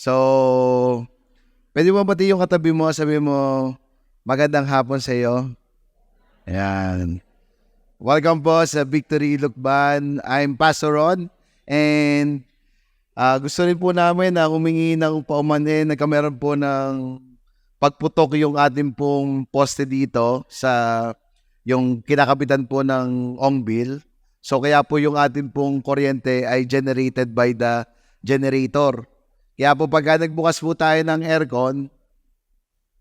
So, pwede mo pati yung katabi mo, sabi mo, magandang hapon sa iyo. Ayan. Welcome po sa Victory Lukban. I'm Pastor Ron. And gusto rin po namin na humingi ng paumanhin na meron po ng pagputok yung ating pong poste dito sa yung kinakapitan po ng Ongbil. So kaya po yung ating pong kuryente ay generated by the generator. Kaya po pagka nagbukas po tayo ng aircon,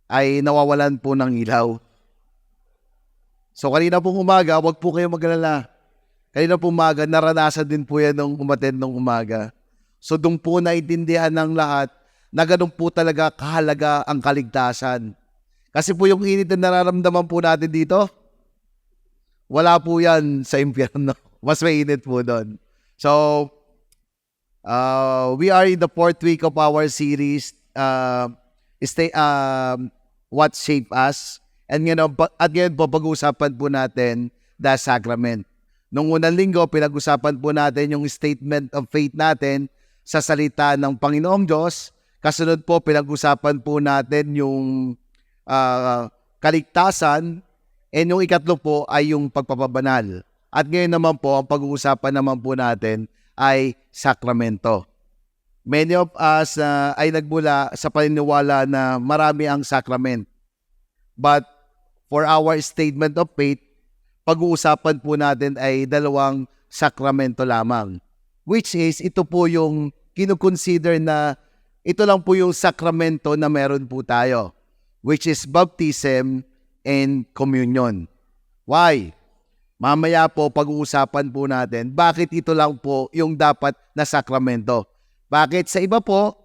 ay nawawalan po ng ilaw. So kanina pong umaga, wag po kayo mag-alala. Kanina pong umaga, naranasan din po yan nung umattend ng umaga. So doon po naintindihan ng lahat na ganun po talaga kahalaga ang kaligtasan. Kasi po yung init na nararamdaman po natin dito, wala po yan sa impyerno. Mas mainit po doon. So, we are in the 4th week of our series, What Shaped Us. And ngayon po, pag-uusapan po natin the sacrament. Nung unang linggo, pinag-usapan po natin yung statement of faith natin sa salita ng Panginoong Diyos. Kasunod po, pinag-usapan po natin yung kaligtasan. And yung ikatlo po ay yung pagpapabanal. At ngayon naman po, ang pag-uusapan naman po natin ay sakramento. Many of us ay nagmula sa paniniwala na marami ang sakrament. But for our statement of faith, pag-uusapan po natin ay 2 sakramento lamang. Which is, ito po yung kinukonsider na ito lang po yung sakramento na meron po tayo. Which is baptism and communion. Why? Mamaya po pag-uusapan po natin bakit ito lang po yung dapat na sakramento. Bakit sa iba po,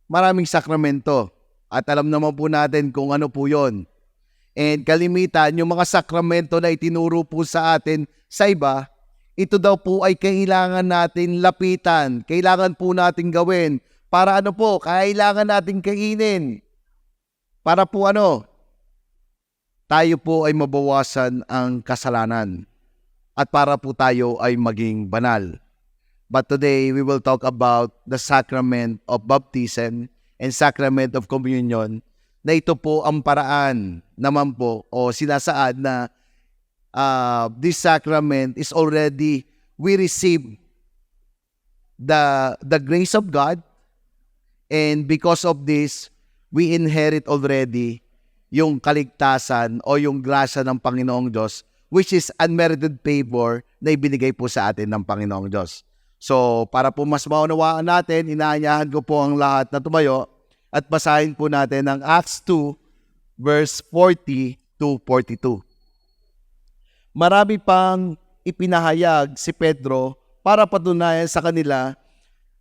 maraming sakramento. At alam naman po natin kung ano po yon. And kalimitan, yung mga sakramento na itinuro po sa atin sa iba, ito daw po ay kailangan natin lapitan. Kailangan po natin gawin. Para ano po? Kailangan natin kainin. Para po ano? Tayo po ay mabawasan ang kasalanan at para po tayo ay maging banal. But today, we will talk about the sacrament of baptism and sacrament of communion na ito po ang paraan naman po o sinasaad na this sacrament is already, we receive the grace of God, and because of this, we inherit already yung kaligtasan o yung grasya ng Panginoong Diyos, which is unmerited favor na ibinigay po sa atin ng Panginoong Diyos. So, para po mas maunawaan natin, inaanyahan ko po ang lahat na tumayo at basahin po natin ang Acts 2, verse 40 to 42. Marami pang ipinahayag si Pedro para patunayan sa kanila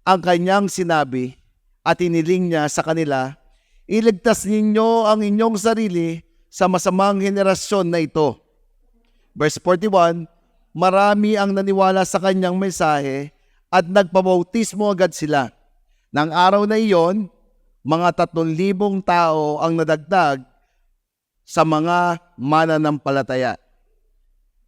ang kanyang sinabi at iniling niya sa kanila, iligtas ninyo ang inyong sarili sa masamang henerasyon na ito. Verse 41, marami ang naniwala sa kanyang mensahe at nagpabautismo agad sila. Nang araw na iyon, mga 3,000 tao ang nadagdag sa mga mananampalataya.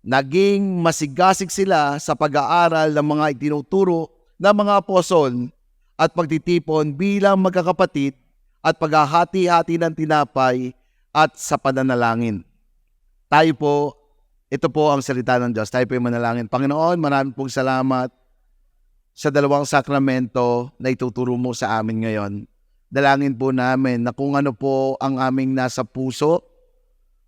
Naging masigasig sila sa pag-aaral ng mga itinuturo ng mga apostol at pagtitipon bilang magkakapatid at paghahati-hati ng tinapay at sa pananalangin. Tayo po, ito po ang salita ng Diyos. Tayo po yung manalangin. Panginoon, maraming pong salamat sa 2 sakramento na ituturo mo sa amin ngayon. Dalangin po namin na kung ano po ang aming nasa puso,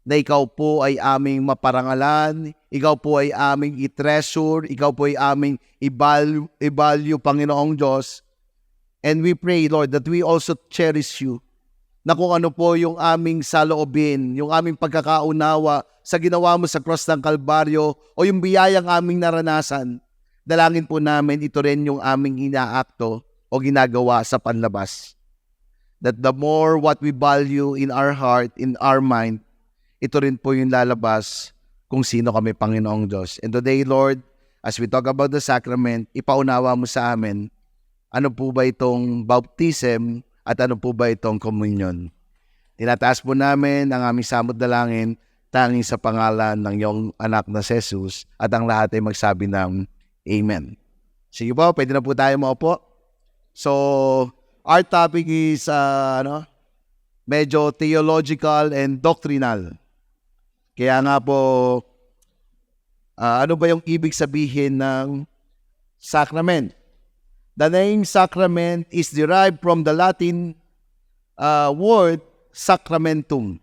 na ikaw po ay aming maparangalan, ikaw po ay aming i-treasure, ikaw po ay aming i-value, Panginoong Diyos. And we pray, Lord, that we also cherish you, na kung ano po yung aming saloobin, yung aming pagkakaunawa sa ginawa mo sa cross ng Kalbaryo o yung biyayang aming naranasan, dalangin po namin ito rin yung aming inaakto o ginagawa sa panlabas. That the more what we value in our heart, in our mind, ito rin po yung lalabas kung sino kami, Panginoong Diyos. And today, Lord, as we talk about the sacrament, ipaunawa mo sa amin, ano po ba itong baptism at ano po ba itong communion? Tinataas po namin ang aming samot dalangin tanging sa pangalan ng iyong anak na Jesus at ang lahat ay magsabi ng Amen. Sige po, pwede na po tayo maupo. So, Our topic is medyo theological and doctrinal. Kaya nga po, ano ba yung ibig sabihin ng sacrament? The name sacrament is derived from the Latin word sacramentum,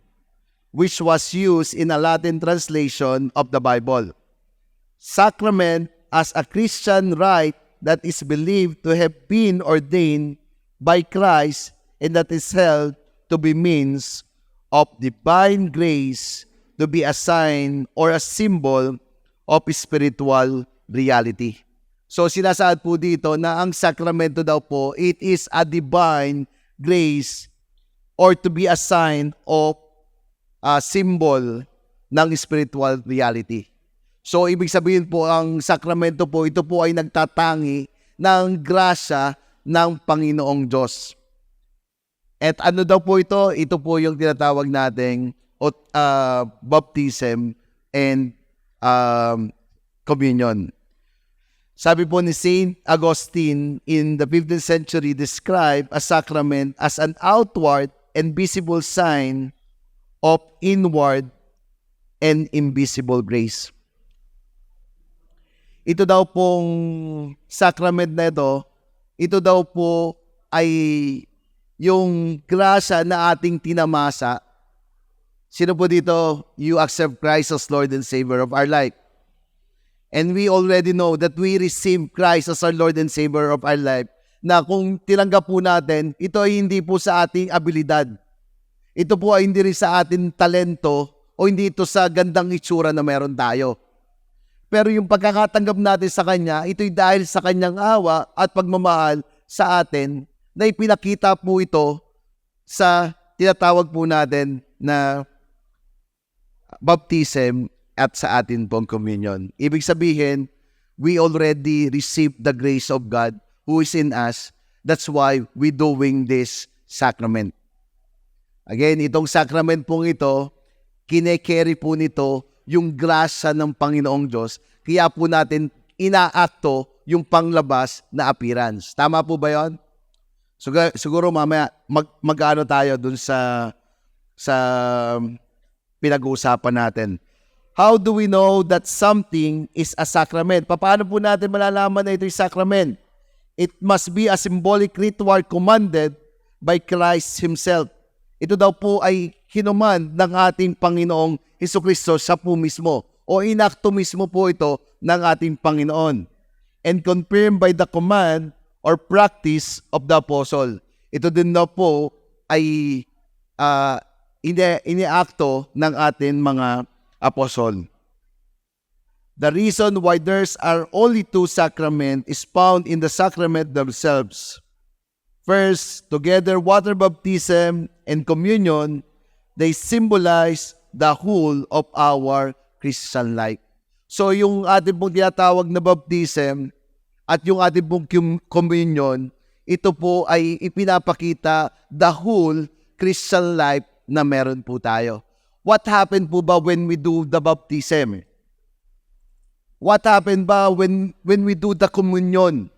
which was used in a Latin translation of the Bible. Sacrament as a Christian rite that is believed to have been ordained by Christ and that is held to be means of divine grace to be a sign or a symbol of spiritual reality. So sinasaad po dito na ang sakramento daw po, it is a divine grace or to be a sign of a symbol ng spiritual reality. So ibig sabihin po ang sakramento po, ito po ay nagtatangi ng grasya ng Panginoong Diyos. At ano daw po ito? Ito po yung tinatawag nating baptism and communion. Sabi po ni Saint Augustine in the 15th century, describe a sacrament as an outward and visible sign of inward and invisible grace. Ito daw pong sacrament na ito daw po ay yung grasya na ating tinamasa. Sino po dito? You accept Christ as Lord and Savior of our life. And we already know that we receive Christ as our Lord and Savior of our life, na kung tinanggap po natin, ito ay hindi po sa ating abilidad. Ito po ay hindi rin sa ating talento o hindi ito sa gandang itsura na meron tayo. Pero yung pagkakatanggap natin sa Kanya, ito'y dahil sa Kanyang awa at pagmamahal sa atin na ipinakita po ito sa tinatawag po natin na baptism at sa atin pong communion. Ibig sabihin, we already received the grace of God who is in us. That's why we doing this sacrament. Again, itong sacrament pong ito, kine-carry po nito yung grasya ng Panginoong Diyos. Kaya po natin inaakto yung panglabas na appearance. Tama po ba yun? Siguro mamaya mag-ano tayo dun sa pinag-uusapan natin. How do we know that something is a sacrament? Paano po natin malalaman na ito'y sacrament? It must be a symbolic ritual commanded by Christ Himself. Ito daw po ay hinuman ng ating Panginoong Hesukristo sa po mismo o inakto mismo po ito ng ating Panginoon and confirmed by the command or practice of the apostle. Ito din daw po ay iniakto ng ating mga apostol. The reason why there's are only two sacraments is found in the sacrament themselves. First, together water baptism and communion, they symbolize the whole of our Christian life. So yung ating pong tinatawag na baptism at yung ating pong communion, ito po ay ipinapakita the whole Christian life na meron po tayo. What happened po ba when we do the baptism? What happened ba when we do the communion?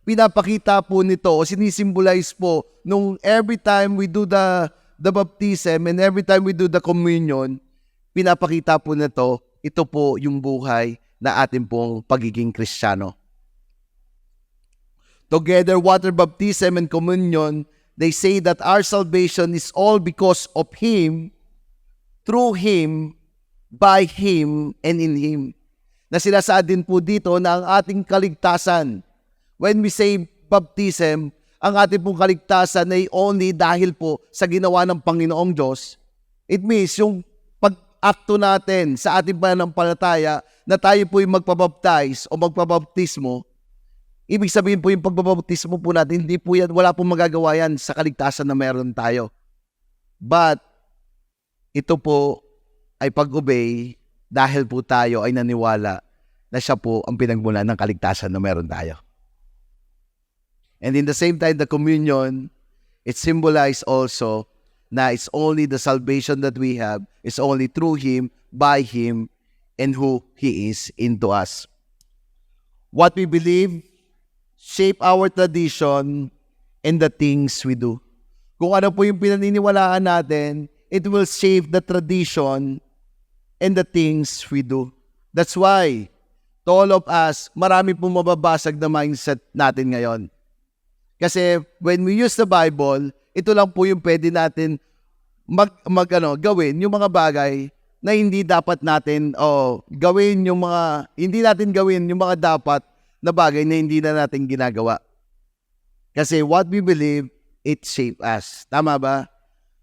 Pinapakita po nito o sinisimbolize po nung every time we do the baptism and every time we do the communion, pinapakita po nito, ito po yung buhay na ating pong pagiging Kristiyano. Together, water baptism and communion, they say that our salvation is all because of Him, through Him, by Him, and in Him. Na sinasaad din po dito na ang ating kaligtasan, when we say baptism, ang ating pong kaligtasan ay only dahil po sa ginawa ng Panginoong Diyos. It means yung pag-akto natin sa ating pananampalataya na tayo po yung magpabaptize o magpabaptismo, ibig sabihin po yung pagbabaptismo po natin, hindi po yan, wala pong magagawa yan sa kaligtasan na meron tayo. But, ito po ay pag-obey dahil po tayo ay naniwala na siya po ang pinagmulan ng kaligtasan na meron tayo. And in the same time, the communion, it symbolizes also na it's only the salvation that we have, it's only through Him, by Him, and who He is into us. What we believe shape our tradition and the things we do. Kung ano po yung pinaniniwalaan natin, it will shape the tradition and the things we do. That's why, to all of us, marami pong mababasag na mindset natin ngayon. Kasi when we use the Bible, ito lang po yung pwede natin gawin yung mga bagay na hindi dapat natin gawin yung mga hindi natin gawin yung mga dapat na bagay na hindi na natin ginagawa. Kasi what we believe, it shape us. Tama ba?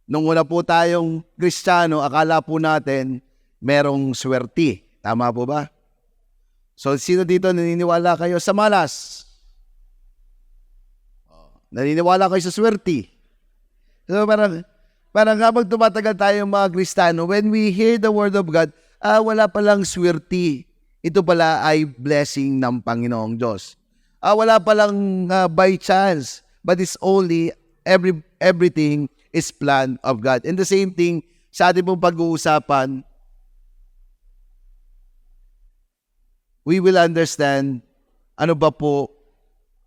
Nung una po tayong Kristiyano, akala po natin merong swerte. Tama po ba? So, sino dito naniniwala kayo sa malas? Naniniwala kayo sa swerte? So, parang habang tumatagal tayo mga Kristiyano, when we hear the Word of God, wala palang swerte. Ito pala ay blessing ng Panginoong Diyos. Wala palang by chance, but it's only everything is plan of God. And the same thing, sa ating pong pag-uusapan, we will understand ano ba po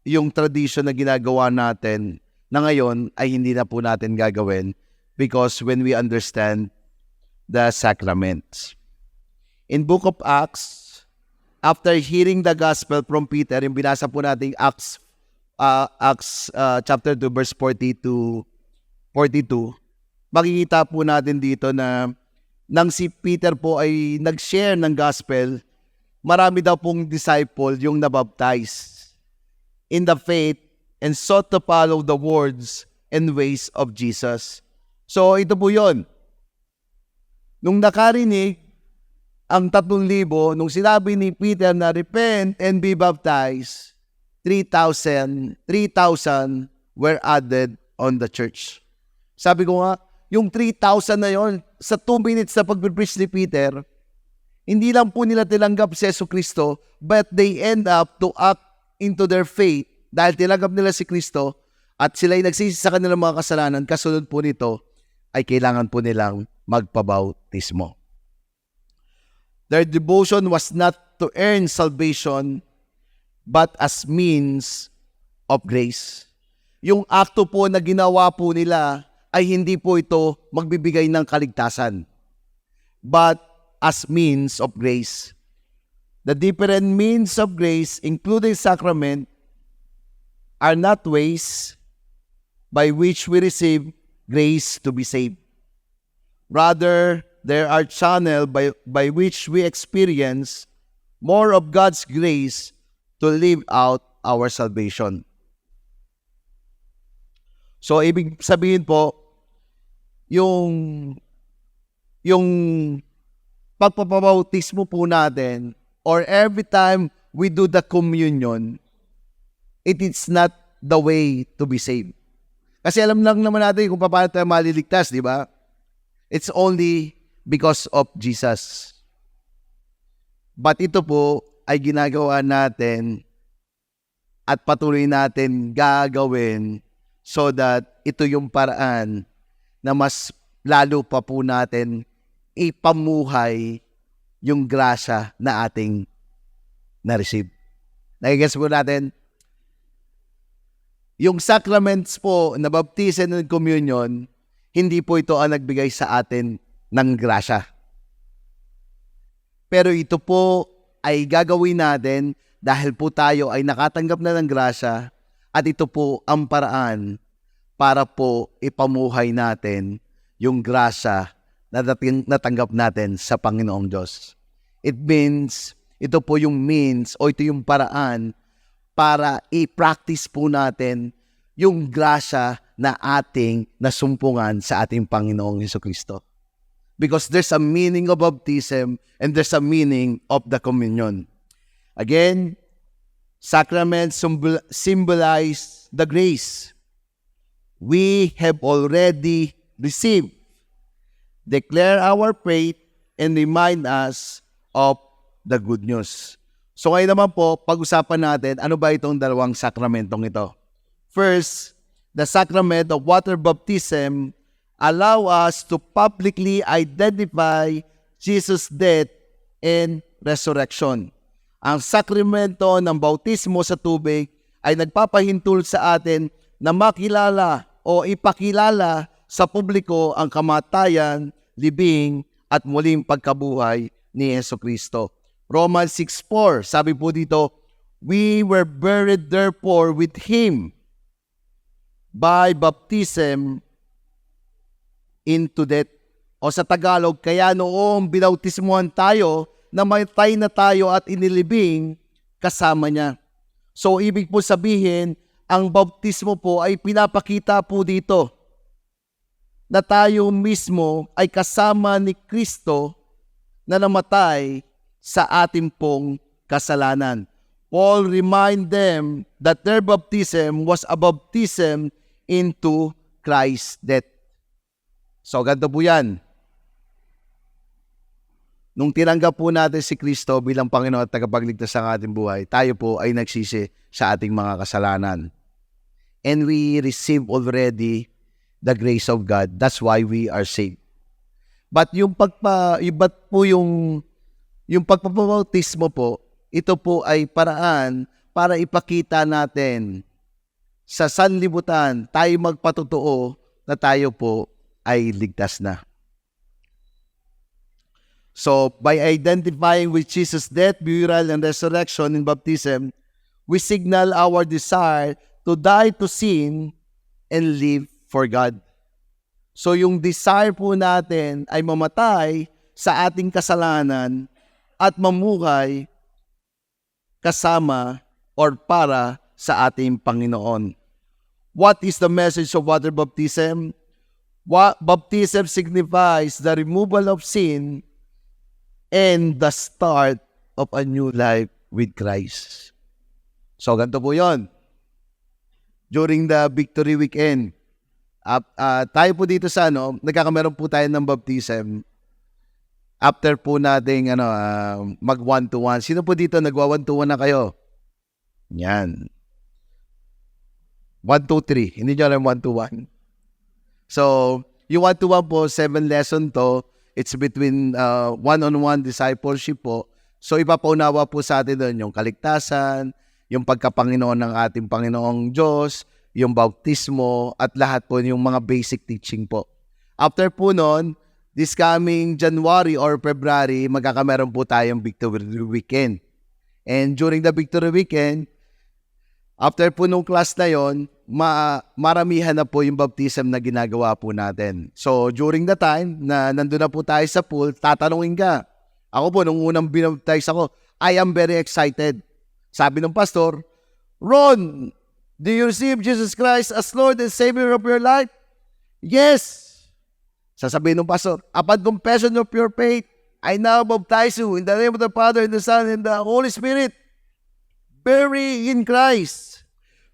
yung tradition na ginagawa natin na ngayon ay hindi na po natin gagawin because when we understand the sacraments. In Book of Acts, after hearing the gospel from Peter, yung binasa po natin Acts chapter 2 verse 40 to 42, makikita po natin dito na nang si Peter po ay nag-share ng gospel, marami daw pong disciple yung nabaptize in the faith and sought to follow the words and ways of Jesus. So ito po yun. Nung nakarinig ang 3,000, nung sinabi ni Peter na repent and be baptized, 3,000 were added on the church. Sabi ko nga, yung 3,000 na yon sa 2 minutes na pag-preach ni Peter, hindi lang po nila tinanggap si Jesucristo, but they end up to act into their faith dahil tinanggap nila si Kristo at sila ay nagsisi sa kanilang mga kasalanan. Kasunod po nito ay kailangan po nilang magpabautismo. Their devotion was not to earn salvation but as means of grace. Yung akto po na ginawa po nila ay hindi po ito magbibigay ng kaligtasan, but as means of grace. The different means of grace, including sacrament, are not ways by which we receive grace to be saved. Rather, there are channels by which we experience more of God's grace to live out our salvation. So, ibig sabihin po, yung pagpapabautismo po natin, or every time we do the communion, it is not the way to be saved. Kasi alam lang naman natin kung paano tayo maliligtas, di ba? It's only because of Jesus. But ito po ay ginagawa natin at patuloy natin gagawin so that ito yung paraan na mas lalo pa po natin ipamuhay yung grasya na ating na-receive. Nagigets po natin? Yung sacraments po na baptism and communion, hindi po ito ang nagbigay sa atin ng grasya. Pero ito po ay gagawin natin dahil po tayo ay nakatanggap na ng grasya at ito po ang paraan para po ipamuhay natin yung grasya na natanggap natin sa Panginoong Diyos. It means, ito po yung means o ito yung paraan para i-practice po natin yung grasya na ating nasumpungan sa ating Panginoong Jesucristo. Because there's a meaning of baptism and there's a meaning of the communion. Again, sacraments symbolize the grace we have already received, declare our faith, and remind us of the good news. So ngayon naman po, pag-usapan natin, ano ba itong dalawang sakramentong ito? First, the sacrament of water baptism allow us to publicly identify Jesus' death and resurrection. Ang sakramento ng bautismo sa tubig ay nagpapahintulot sa atin na makilala o ipakilala sa publiko ang kamatayan, libing at muling pagkabuhay ni Jesucristo. Romans 6:4, sabi po dito, we were buried therefore with Him by baptism into death. O sa Tagalog, kaya noong binautismuhan tayo, namatay na tayo at inilibing kasama niya. So ibig po sabihin, ang baptismo po ay pinapakita po dito na tayo mismo ay kasama ni Kristo na namatay sa ating pong kasalanan. Paul remind them that their baptism was a baptism into Christ's death. So ganito po yan. Nung tinanggap po natin si Kristo bilang Panginoon at tagapagligtas ng ating buhay, tayo po ay nagsisi sa ating mga kasalanan. And we receive already the grace of God. That's why we are saved. But yung pagpapabautismo po, ito po ay paraan para ipakita natin sa sanlibutan, tayo magpatotoo na tayo po ay ligtas na. So, by identifying with Jesus' death, burial, and resurrection in baptism, we signal our desire to die to sin and live for God. So, yung desire po natin ay mamatay sa ating kasalanan at mamuhay kasama or para sa ating Panginoon. What is the message of water baptism? Baptism signifies the removal of sin and the start of a new life with Christ. So, ganito po yun. During the Victory Weekend, tayo po dito sa nagkakameron po tayo ng baptism. After po nating mag 1-to-1. Sino po dito nagwa 1-to-1 na kayo? Yan. 1-2-3. Hindi nyo alam 1-to-1. So, yung 1-to-1 po, 7 lesson to. It's between one-on-one discipleship po. So, ipapaunawa po sa atin doon yung kaligtasan, yung pagkapanginoon ng ating Panginoong Diyos, yung bautismo, at lahat po yung mga basic teaching po. After po noon, this coming January or February, magkakameron po tayong Victory Weekend. And during the Victory Weekend, after po nung class na yon, maramihan na po yung baptism na ginagawa po natin. So, during the time na nandun na po tayo sa pool, tatanungin ka. Ako po, nung unang binaptize ako, I am very excited. Sabi ng pastor, Ron, do you receive Jesus Christ as Lord and Savior of your life? Yes. Sasabihin ng pastor, upon confession of your faith, I now baptize you in the name of the Father, and the Son, and the Holy Spirit. Bury in Christ,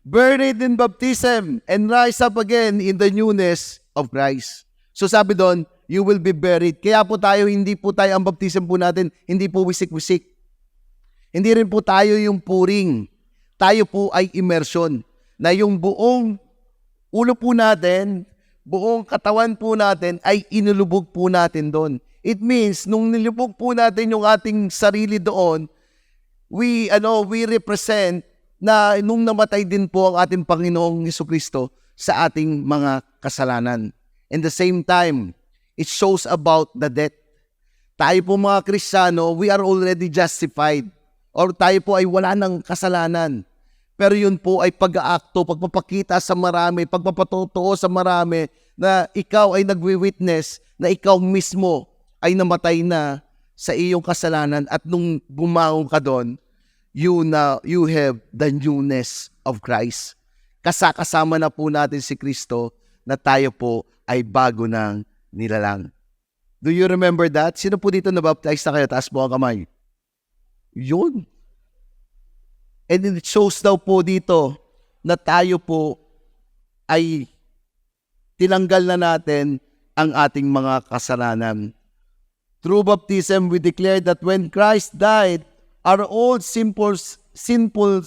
buried in baptism, and rise up again in the newness of Christ. So sabi doon, you will be buried. Kaya po tayo, hindi po tayo, ang baptism po natin, hindi po wisik-wisik. Hindi rin po tayo yung puring. Tayo po ay immersion. Na yung buong ulo po natin, buong katawan po natin ay inulubog po natin doon. It means, nung nilubog po natin yung ating sarili doon, we represent na nung namatay din po ang ating Panginoong Jesucristo sa ating mga kasalanan. In the same time, it shows about the death. Tayo po mga Kristiyano, we are already justified. Or tayo po ay wala ng kasalanan. Pero yun po ay pag-aakto, pagpapakita sa marami, pagpapatotoo sa marami na ikaw ay nagwi-witness na ikaw mismo ay namatay na sa iyong kasalanan at nung bumangon ka doon, you have the newness of Christ. Kasama na po natin si Kristo na tayo po ay bago ng nilalang. Do you remember that? Sino po dito nabaptize na kayo? Taas mo ang kamay. Yun. And it shows daw po dito na tayo po ay tinanggal na natin ang ating mga kasalanan. Through baptism, we declare that when Christ died, our old sinful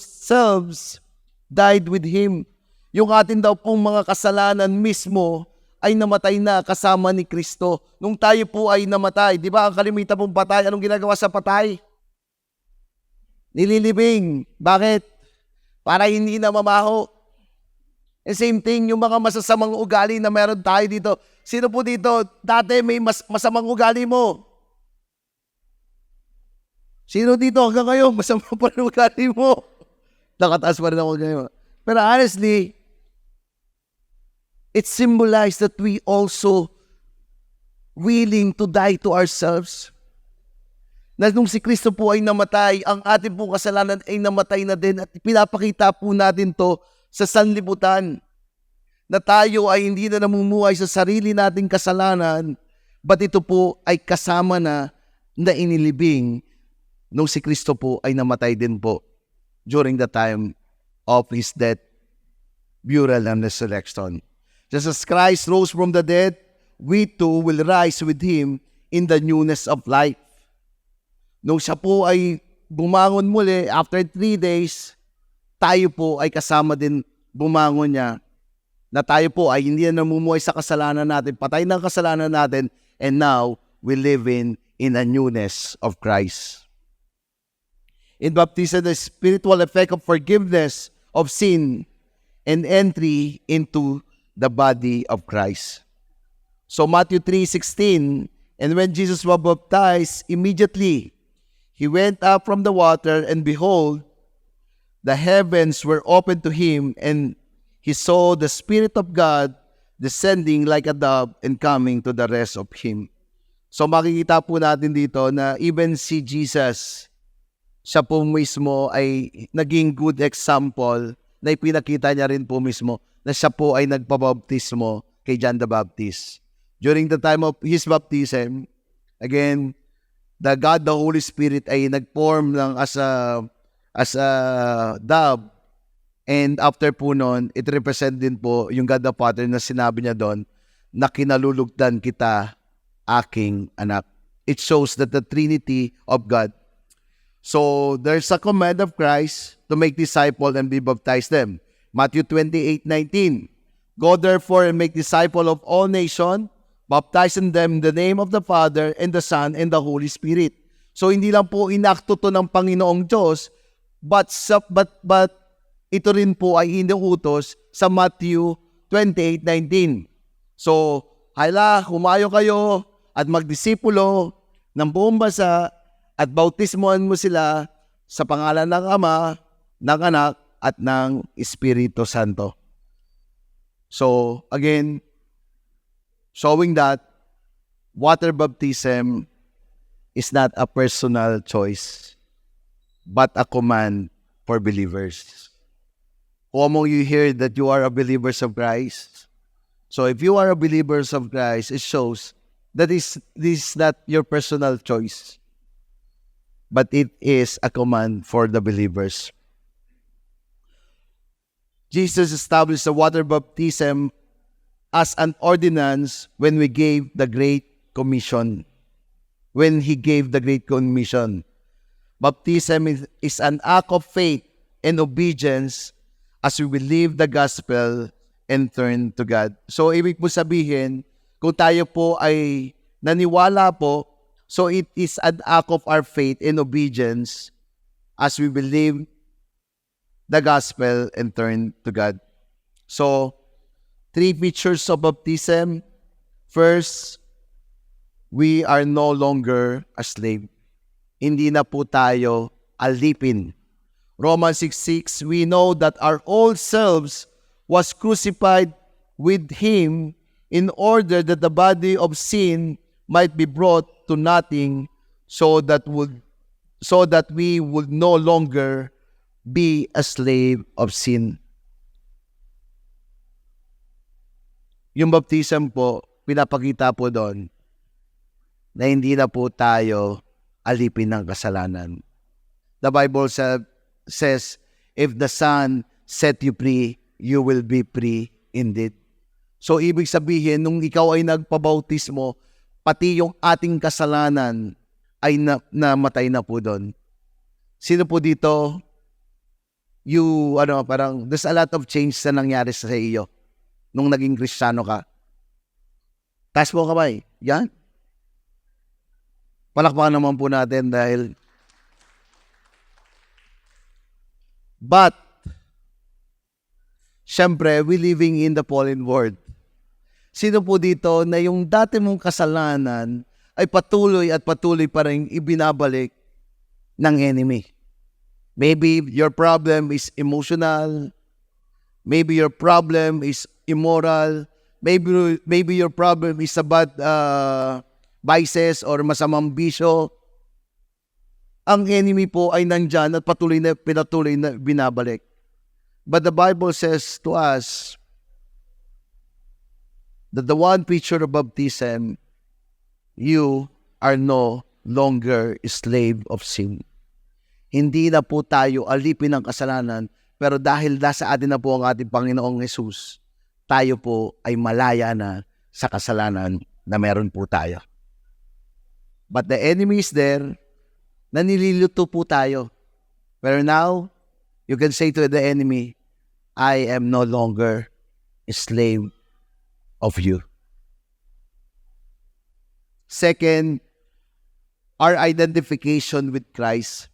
selves died with Him. Yung atin daw pong mga kasalanan mismo ay namatay na kasama ni Kristo. Nung tayo po ay namatay, di ba ang kalimitan pong patay, anong ginagawa sa patay? Nililibing. Bakit? Para hindi na mamaho. And same thing, yung mga masasamang ugali na meron tayo dito. Sino po dito, dati may masamang ugali mo? Sino dito hanggang ngayon, masamang pa rin ugali mo? Nakataas pa rin ako ngayon. Pero honestly, it symbolized that we also willing to die to ourselves. Na nung si Kristo po ay namatay, ang ating pong kasalanan ay namatay na din at pinapakita po natin to sa sanlibutan na tayo ay hindi na namumuhay sa sarili nating kasalanan, but ito po ay kasama na inilibing nung si Kristo po ay namatay din po during the time of His death, burial, and resurrection. Just as Christ rose from the dead, we too will rise with Him in the newness of life. Nung siya po ay bumangon muli, after 3 days, tayo po ay kasama din bumangon niya, na tayo po ay hindi na namumuhay sa kasalanan natin, patay ng kasalanan natin, and now we live in a newness of Christ. In baptism, the spiritual effect of forgiveness of sin and entry into the body of Christ. So Matthew 3:16, and when Jesus was baptized, immediately He went up from the water, and behold, the heavens were opened to Him, and He saw the Spirit of God descending like a dove and coming to the rest of Him. So makikita po natin dito na even si Jesus, siya po mismo ay naging good example na ipinakita niya rin po mismo na siya po ay nagpabaptismo kay John the Baptist. During the time of his baptism, again, the God, the Holy Spirit ay nag-form lang as a dove. And after po nun, it represent din po yung God the Father na sinabi niya doon na kinalulugdan kita, aking anak. It shows that the Trinity of God. So, there's a command of Christ to make disciples and be baptized them. Matthew 28:19. Go therefore and make disciples of all nations, baptizing them in the name of the Father and the Son and the Holy Spirit. So, hindi lang po inakto to ng Panginoong Diyos, but ito rin po ay inuutos sa Matthew 28:19. So, humayo kayo at magdisipulo ng buong bansa at bautismoan mo sila sa pangalan ng Ama, ng Anak, at ng Espiritu Santo. So, again, showing that water baptism is not a personal choice, but a command for believers. Kung among you hear that you are a believers of Christ, so if you are a believers of Christ, it shows that this is not your personal choice, but it is a command for the believers. Jesus established the water baptism as an ordinance when we gave the Great Commission. When He gave the Great Commission. Baptism is an act of faith and obedience as we believe the gospel and turn to God. So, ibig po sabihin, kung tayo po ay naniwala po, so it is an act of our faith and obedience as we believe the gospel and turn to God. So, 3 features of baptism. First, we are no longer a slave. Hindi na po tayo alipin. Romans 6:6, we know that our old selves was crucified with Him in order that the body of sin might be brought to nothing, so that we would no longer be a slave of sin. Yung baptism po, pinapakita po doon na hindi na po tayo alipin ng kasalanan. The Bible says, if the Son set you free, you will be free indeed. So, ibig sabihin, nung ikaw ay nagpabautismo, pati yung ating kasalanan ay namatay na po doon. Sino po dito, there's a lot of change na nangyari sa iyo nung naging Kristiyano ka. Taas mo kamay. Yan. Palakpakan naman po natin dahil Siyempre, we living in the fallen world. Sino po dito na yung dati mong kasalanan ay patuloy at patuloy pa rin ibinabalik ng enemy? Maybe your problem is emotional. Maybe your problem is immoral. Maybe your problem is about vices or masamang bisyo. Ang enemy po ay nandyan at pinatuloy na binabalik. But the Bible says to us that the one picture of baptism, you are no longer a slave of sin. Hindi na po tayo alipin ng kasalanan, pero dahil nasa atin na po ang ating Panginoong Jesus, tayo po ay malaya na sa kasalanan na meron po tayo. But the enemy is there, na nililito po tayo. Pero now, you can say to the enemy, I am no longer a slave of you. Second, our identification with Christ.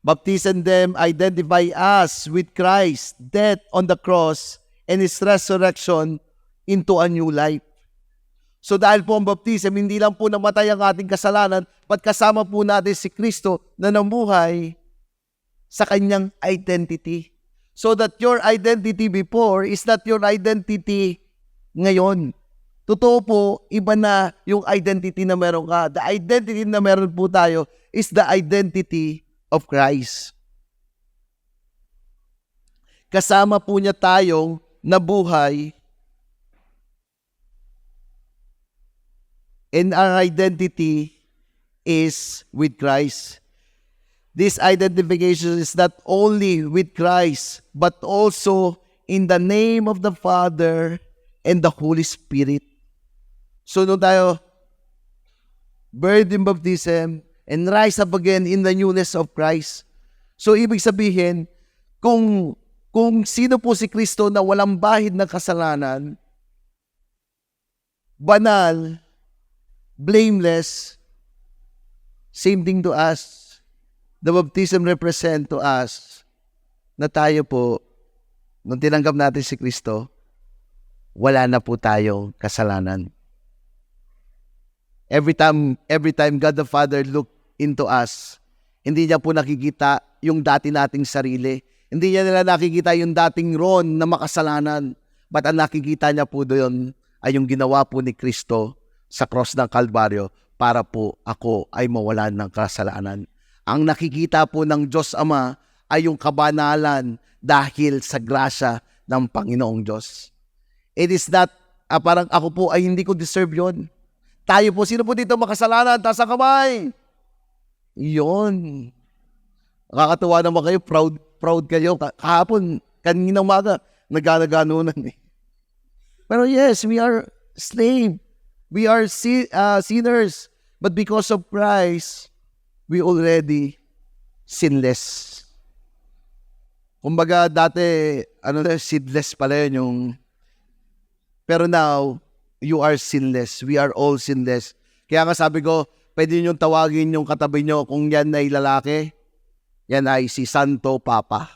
Baptism them identify us with Christ's death on the cross and His resurrection into a new life. So dahil po ang baptism, hindi lang po namatay ang ating kasalanan, but kasama po natin si Kristo na namuhay sa Kanyang identity. So that your identity before is not your identity ngayon. Totoo po, iba na yung identity na meron ka. The identity na meron po tayo is the identity of Christ. Kasama po niya tayong nabuhay, and our identity is with Christ. This identification is not only with Christ, but also in the name of the Father and the Holy Spirit. So nung tayo buried in baptism and rise up again in the newness of Christ. So ibig sabihin, kung sino po si Kristo na walang bahid ng kasalanan, banal, blameless, same thing to us. The baptism represent to us na tayo po, nung tinanggap natin si Kristo, wala na po tayong kasalanan. Every time God the Father look into us, hindi niya po nakikita yung dati nating sarili. Hindi niya nila nakikita yung dating Ron na makasalanan. But ang nakikita niya po doon ay yung ginawa po ni Kristo sa cross ng Kalbaryo para po ako ay mawalan ng kasalanan. Ang nakikita po ng Diyos Ama ay yung kabanalan dahil sa grasya ng Panginoong Diyos. It is not, parang ako po ay hindi ko deserve yon. Tayo po, sino po dito makasalanan? Taas ang kamay! Yun. Nakakatuwa naman kayo, proud kayo. Kahapon, kaninang umaga, nagaganunan eh. Pero yes, we are slave. We are sinners. But because of Christ, we already sinless. Kumbaga dati, sinless pala yun yung... Pero now, you are sinless. We are all sinless. Kaya nga sabi ko, pwede nyo tawagin yung katabi nyo kung yan ay lalaki, yan ay si Santo Papa.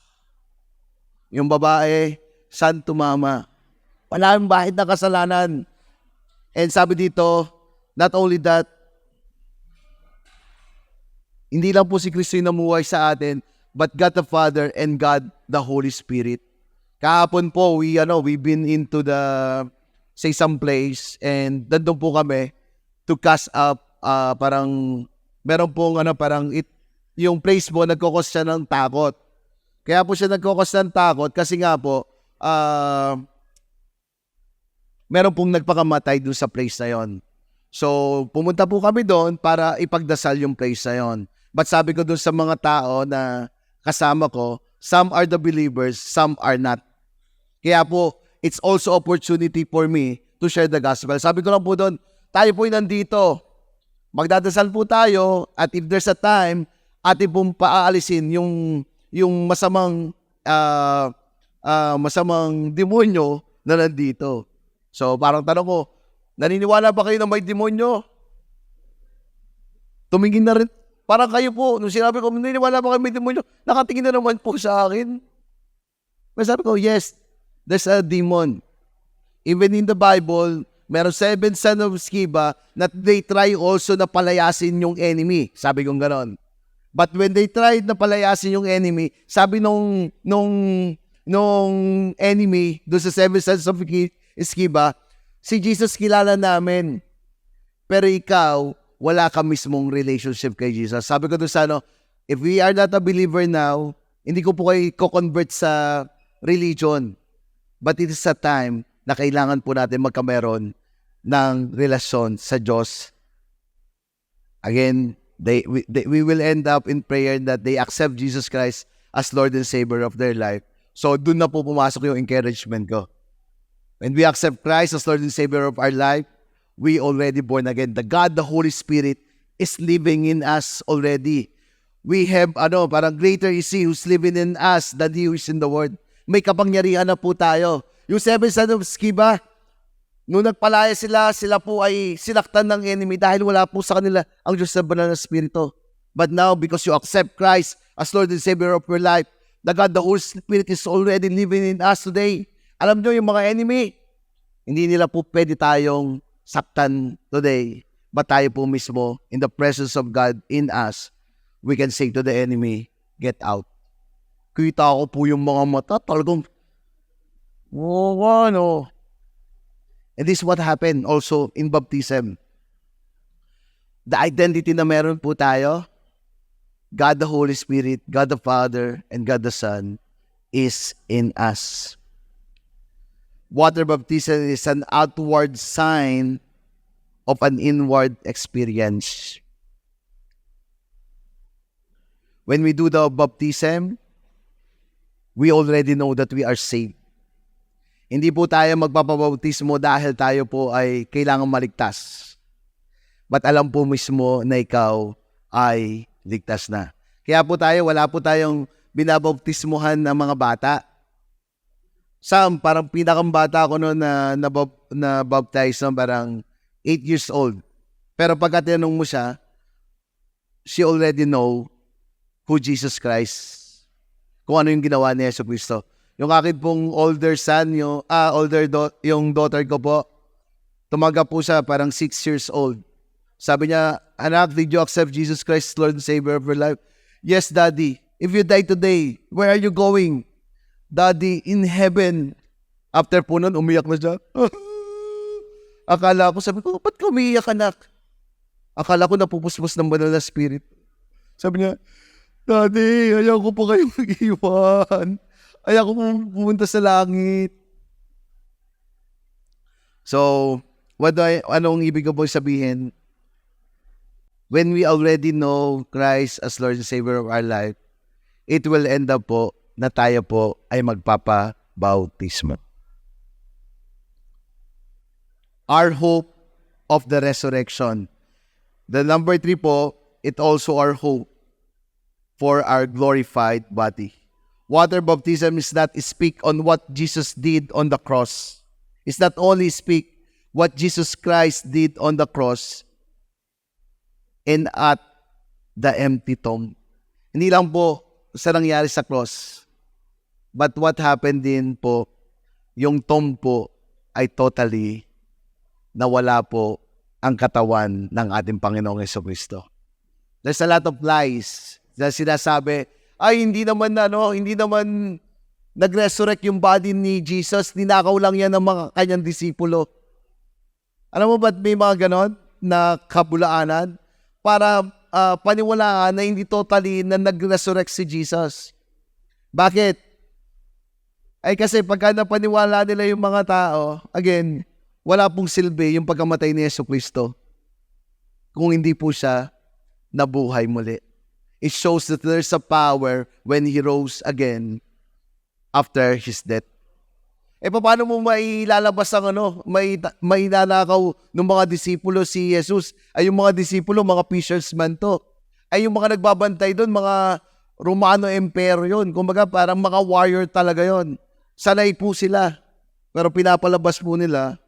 Yung babae, Santo Mama. Wala yung bahid na kasalanan. And sabi dito, not only that, hindi lang po si Kristo yung namuhay sa atin, but God the Father and God the Holy Spirit. Kahapon po, we've been into say some place, and nandun po kami to cast up, parang, meron pong yung place po, nagkukos siya ng takot. Kaya po siya nagkukos ng takot, kasi nga po, meron pong nagpakamatay doon sa place na yon. So, pumunta po kami doon para ipagdasal yung place na yon. But sabi ko doon sa mga tao na kasama ko, some are the believers, some are not. Kaya po, it's also opportunity for me to share the gospel. Sabi ko lang po doon, tayo po nandito. Magdadasal po tayo, at if there's a time, atin pong paaalisin yung masamang demonyo na nandito. So parang tanong ko, naniniwala ba kayo na may demonyo? Tumingin na rin. Parang kayo po, nung sinabi ko, naniniwala ba kayo may demonyo? Nakatingin na naman po sa akin. Pero sabi ko, yes, There's a demon. Even in the Bible, meron 7 sons of Sceva that they try also na palayasin yung enemy. Sabi kong ganon. But when they tried na palayasin yung enemy, sabi nung enemy, doon sa 7 sons of Sceva, si Jesus kilala namin. Pero ikaw, wala ka mismong relationship kay Jesus. Sabi ko doon sa if we are not a believer now, hindi ko po kayo i-convert sa religion. But it is a time na kailangan po natin magkameron ng relasyon sa Diyos. Again, we will end up in prayer that they accept Jesus Christ as Lord and Savior of their life. So, dun na po pumasok yung encouragement ko. When we accept Christ as Lord and Savior of our life, we already born again. The God, the Holy Spirit, is living in us already. We have, parang greater is He who's living in us than He who is in the world. May kapangyarihan na po tayo. Yung 7 sons of Sceva, nung nagpalaya sila po ay sinaktan ng enemy dahil wala po sa kanila ang Diyos na banal na Espiritu. But now, because you accept Christ as Lord and Savior of your life, the God, the Holy Spirit is already living in us today. Alam nyo, yung mga enemy, hindi nila po pwede tayong saktan today. But tayo po mismo, in the presence of God in us, we can say to the enemy, get out. Kita ko po yung mga mata, talagang, And this is what happened also in baptism. The identity na meron po tayo, God the Holy Spirit, God the Father, and God the Son is in us. Water baptism is an outward sign of an inward experience. When we do the baptism, we already know that we are saved. Hindi po tayo magpapabautismo dahil tayo po ay kailangang maligtas. But alam po mismo na ikaw ay ligtas na. Kaya po wala po tayong binabautismuhan ng mga bata. Parang pinakambata ko noon na baptize parang 8 years old. Pero pagka tinanong mo siya, she already know who Jesus Christ, kung ano yung ginawa ni Yesu Cristo. Yung akin pong older son, yung daughter ko po, tumaga po siya parang 6 years old. Sabi niya, anak, did you accept Jesus Christ, Lord and Savior of your life? Yes, Daddy. If you die today, where are you going? Daddy, in heaven. After po nun, umiyak na siya. Akala ko, sabi ko, ba't ka umiyak, anak? Akala ko napupuspos ng banal na spirit. Sabi niya, Daddy, ayaw ko po kayong mag-iwan. Ayaw ko pumunta sa langit. So, anong ibig ko po sabihin? When we already know Christ as Lord and Savior of our life, it will end up po na tayo po ay magpapabautismo. Our hope of the resurrection. The number 3 po, it also our hope for our glorified body. Water baptism is not speak on what Jesus did on the cross. It's not only speak what Jesus Christ did on the cross and at the empty tomb. Hindi lang po sa nangyari sa cross, but what happened din po, yung tomb po ay totally nawala po ang katawan ng ating Panginoong Jesucristo. There's a lot of lies na sinasabi, hindi naman nag-resurrect yung body ni Jesus, ninakaw lang yan ng mga kanyang disipulo. Alam mo ba't may mga ganon na kabulaanan? Para paniwalaan na hindi totally na nag-resurrect si Jesus. Bakit? Ay kasi pagka napaniwala nila yung mga tao, again, wala pong silbi yung pagkamatay ni Jesucristo kung hindi po siya nabuhay muli. It shows that there's a power when He rose again after His death. Paano mo mailalabas ang may nanakaw ng mga disipulo si Jesus? Ay yung mga disipulo, mga fishermen to. Ay yung mga nagbabantay doon, mga Romano Empire yun. Kumbaga parang mga warrior talaga yon. Sanay po sila. Pero pinapalabas po nila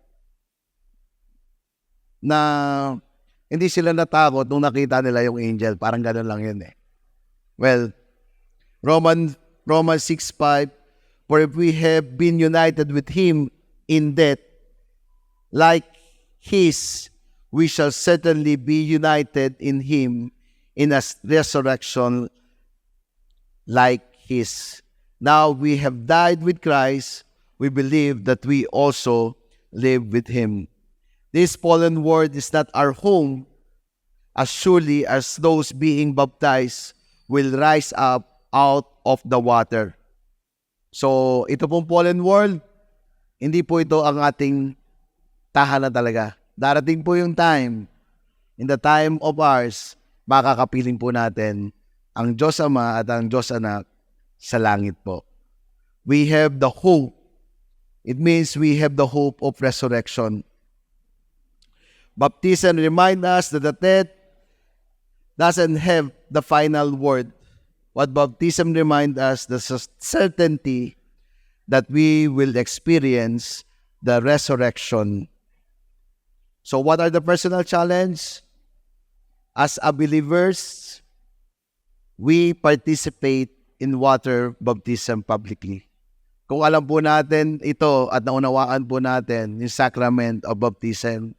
na hindi sila natakot nung nakita nila yung angel. Parang gano'n lang yun . Well, Romans 6:5, For if we have been united with him in death, like his, we shall certainly be united in him in a resurrection like his. Now we have died with Christ, we believe that we also live with him. This fallen world is not our home, as surely as those being baptized will rise up out of the water. So, ito pong fallen world, hindi po ito ang ating tahanan talaga. Darating po yung time, in the time of ours, makakapiling po natin ang Diyos Ama at ang Diyos Anak sa langit po. We have the hope. It means we have the hope of resurrection. Baptism reminds us that the death doesn't have the final word. What baptism reminds us, the certainty that we will experience the resurrection. So what are the personal challenge? As a believers, we participate in water baptism publicly. Kung alam po natin ito at naunawaan po natin yung sacrament of baptism,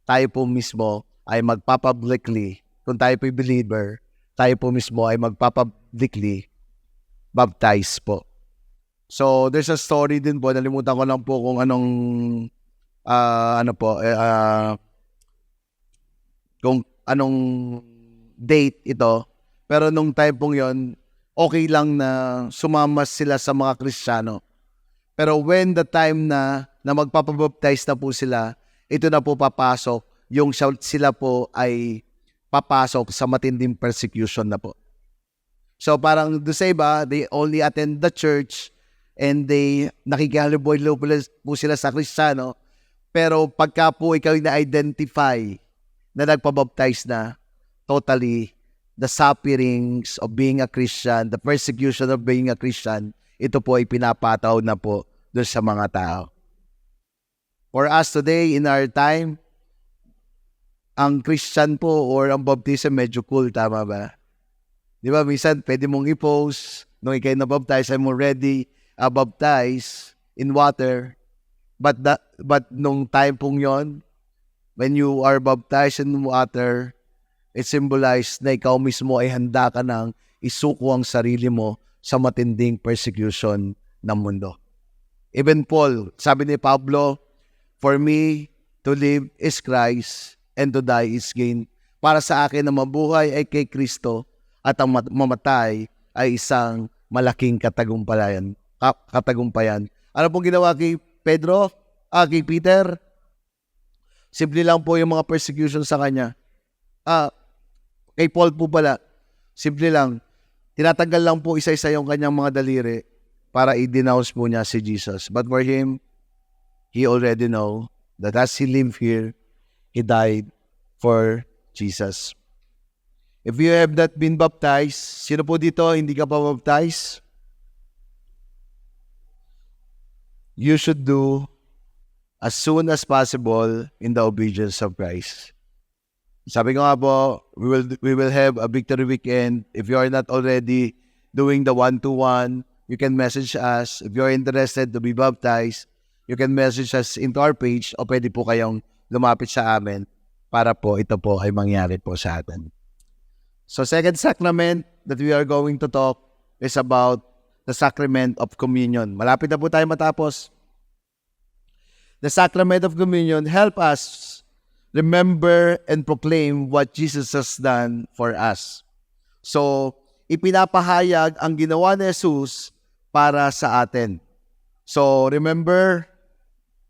tayo po mismo ay magpapublicly, kung tayo po believer, tayo po mismo ay magpapublicly baptize po. So, there's a story din po, nalimutan ko lang po kung anong, kung anong date ito. Pero nung time pong yon, okay lang na sumama sila sa mga Kristiyano. Pero when the time na magpapabaptize na po sila, ito na po papasok, yung sila po ay papasok sa matinding persecution na po. So parang doon sa iba, they only attend the church and they nakikihalubilo po sila sa Kristiyano. Pero pagka po ikaw na-identify na nagpabaptize na, totally, the sufferings of being a Christian, the persecution of being a Christian, ito po ay pinapataw na po doon sa mga tao. For us today, in our time, ang Christian po or ang baptism medyo cool, tama ba? Di ba, minsan pwede mong i-post, nung ikay na-baptize, I'm already baptized in water. But nung time pong yon, when you are baptized in water, it symbolizes na ikaw mismo ay handa ka nang isuko ang sarili mo sa matinding persecution ng mundo. Even Paul, sabi ni Pablo, for me to live is Christ and to die is gain. Para sa akin na mabuhay ay kay Kristo at ang mamatay ay isang malaking katagumpayan. Ano pong ginawa kay Pedro? Kay Peter? Simple lang po yung mga persecution sa kanya. Kay Paul po pala, simple lang. Tinatanggal lang po isa-isa yung kanyang mga daliri para i-denounce po niya si Jesus. But for him, he already know that as he lived here, he died for Jesus. If you have not been baptized, sino po dito hindi ka pa baptized? You should do as soon as possible in the obedience of Christ. Sabi ko nga po, we will have a victory weekend. If you are not already doing the 1-to-1, you can message us. If you are interested to be baptized, you can message us into our page o pwede po kayong lumapit sa amin para po ito po ay mangyari po sa atin. So second sacrament that we are going to talk is about the sacrament of communion. Malapit na po tayo matapos. The sacrament of communion help us remember and proclaim what Jesus has done for us. So, ipinapahayag ang ginawa ni Jesus para sa atin. So, remember,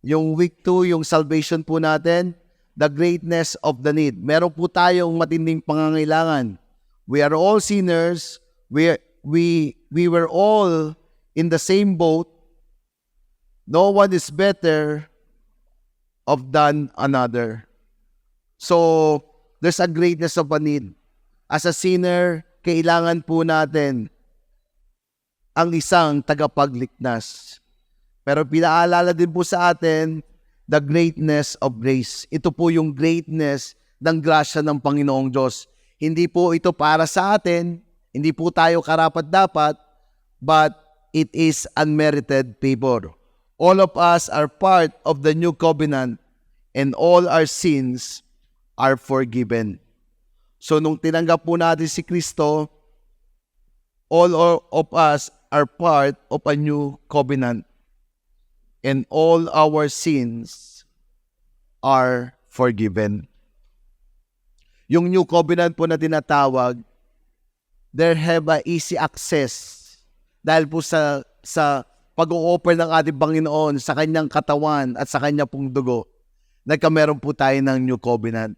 yung week 2, yung salvation po natin, the greatness of the need. Meron po tayong matinding pangangailangan. We are all sinners. We were all in the same boat. No one is better off than another. So, there's a greatness of a need. As a sinner, kailangan po natin ang isang tagapagligtas. Pero pinaalala din po sa atin the greatness of grace. Ito po yung greatness ng grasya ng Panginoong Diyos. Hindi po ito para sa atin, hindi po tayo karapat-dapat, but it is unmerited favor. All of us are part of the new covenant and all our sins are forgiven. So nung tinanggap po natin si Kristo, all of us are part of a new covenant and all our sins are forgiven. Yung new covenant po na tinatawag, there have a easy access dahil po sa pag-o-offer ng ating Panginoon sa kanyang katawan at sa kanya pong dugo, nagkameron po tayo ng new covenant.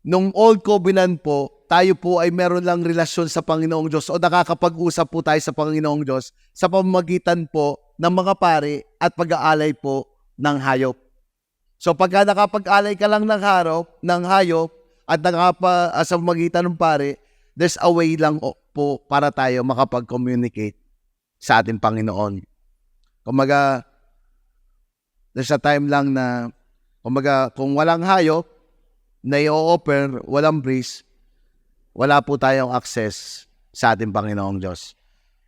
Nung old covenant po, tayo po ay meron lang relasyon sa Panginoong Diyos o nakakapag-usap po tayo sa Panginoong Diyos sa pamamagitan po ng mga pari at pag-aalay po ng hayop. So pagka nakapag-alay ka lang ng hayop at sa pamamagitan ng pari, there's a way lang po para tayo makapag-communicate sa ating Panginoon. Kumaga, there's a time lang na, kung walang hayop na i-offer, walang priest, wala po tayong access sa ating Panginoong Diyos.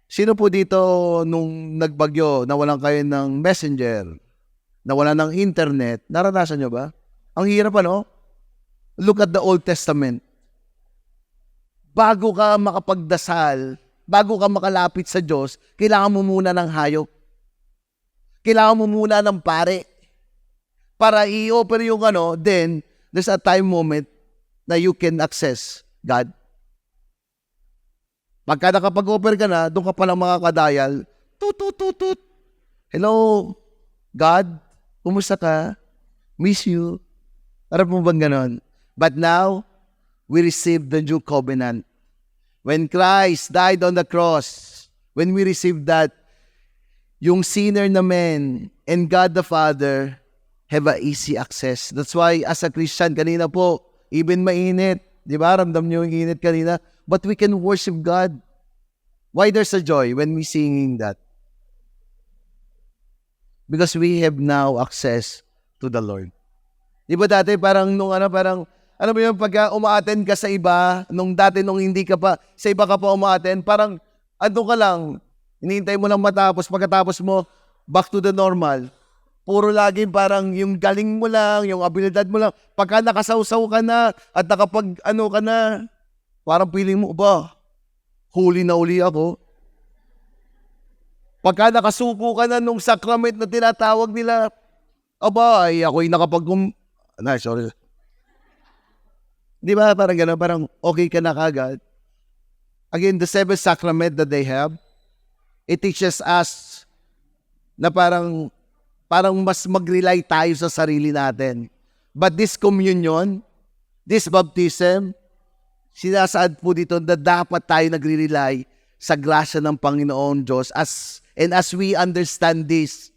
Sino po dito nung nagbagyo, nawalan kayo ng messenger, nawalan ng internet, naranasan nyo ba? Ang hirap Look at the Old Testament. Bago ka makapagdasal, bago ka makalapit sa Diyos, kailangan mo muna ng hayop. Kailangan mo muna ng pare. Para i-offer yung then there's a time moment na you can access God. Pagka nakapag-offer ka na, doon ka pa lang makakadial, tut. Hello, God, kumusta ka? Miss you. Para mo bang ganon? But now, we receive the new covenant. When Christ died on the cross, when we received that, yung sinner na man and God the Father have a easy access. That's why as a Christian, kanina po, even mainit, di ba? Ramdam niyo yung init kanina. But we can worship God. Why there's a joy when we singing that? Because we have now access to the Lord. Di ba dati parang alam mo yung pagka uma-attend ka sa iba, nung hindi ka pa, sa iba ka pa uma-attend, parang ka lang, hinihintay mo lang matapos, pagkatapos mo, back to the normal. Puro lagi parang yung galing mo lang, yung abilidad mo lang. Pagka nakasawsaw ka na, at ka na, parang feeling mo, huli na uli ako. Pagka nakasuko ka na nung sacrament na tinatawag nila, ako'y sorry. Di ba parang gano'n, parang okay ka na kagad. Again, the seventh sacrament that they have, it teaches us na parang mas mag-rely tayo sa sarili natin. But this communion, this baptism, sinasaad po dito na dapat tayo nagre-rely sa grasya ng Panginoon Diyos. As we understand this,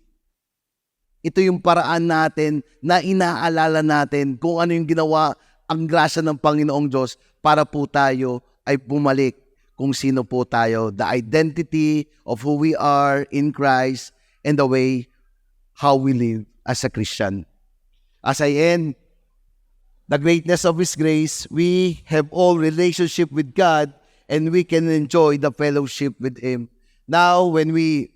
ito yung paraan natin na inaalala natin kung ano yung ginawa ang grasya ng Panginoong Diyos para po tayo ay bumalik kung sino po tayo, the identity of who we are in Christ and the way how we live as a Christian. As I end, the greatness of His grace, we have all relationship with God and we can enjoy the fellowship with Him. Now, when we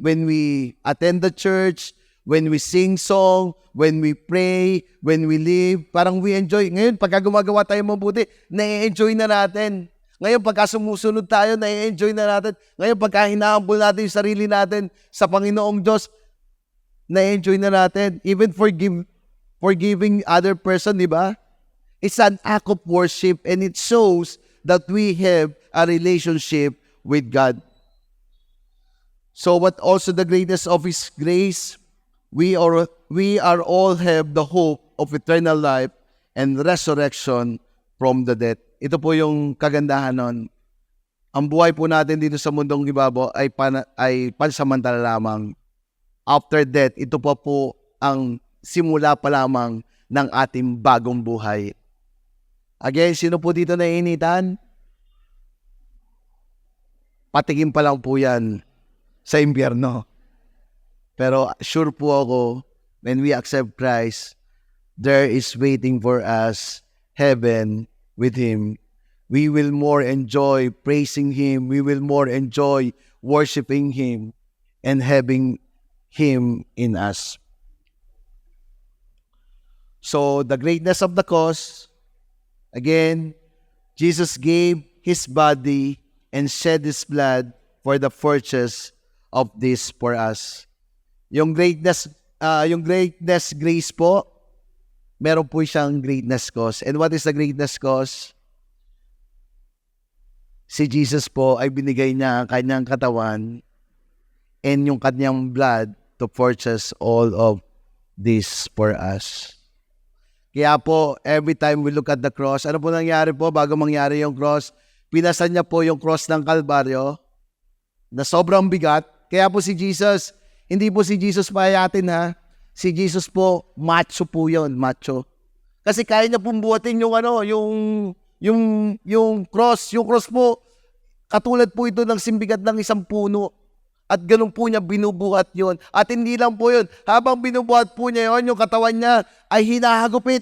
attend the church, when we sing song, when we pray, when we live, parang we enjoy. Ngayon, pagka gumagawa tayo mabuti, na-enjoy na natin. Ngayon, pagka sumusunod tayo, na-enjoy na natin. Ngayon, pagka hinahambol natin yung sarili natin sa Panginoong Diyos, na-enjoy na natin. Even forgiving other person, di ba? It's an act of worship and it shows that we have a relationship with God. So what also the greatness of His grace, we are all have the hope of eternal life and resurrection from the dead. Ito po yung kagandahan nun. Ang buhay po natin dito sa mundong ibabaw ay pansamantala lamang. After death, ito po ang simula pa lamang ng ating bagong buhay. Again, sino po dito naiinitan? Patikim pa lang po yan sa impyerno. Pero sure po ako, when we accept Christ, there is waiting for us heaven with Him. We will more enjoy praising Him. We will more enjoy worshiping Him. and having Him in us. So the greatness of the cause, again, Jesus gave His body and shed His blood for the purchase of this for us. Yung greatness grace po, meron po siyang greatness cause. And what is the greatness cause? Si Jesus po ay binigay niya ang kanyang katawan and yung kanyang blood to purchase all of this for us. Kaya po, every time we look at the cross, ano po nangyari po bago mangyari yung cross? Pinasan niya po yung cross ng Kalbaryo na sobrang bigat. Kaya po si Jesus, hindi po si Jesus payatin ha. Si Jesus po, macho po yun, macho. Kasi kaya niya pong buhatin yung cross. Yung cross po, katulad po ito ng simbigat ng isang puno. At ganun po niya binubuhat yun. At hindi lang po yun. Habang binubuhat po niya yun, yung katawan niya ay hinahagupit.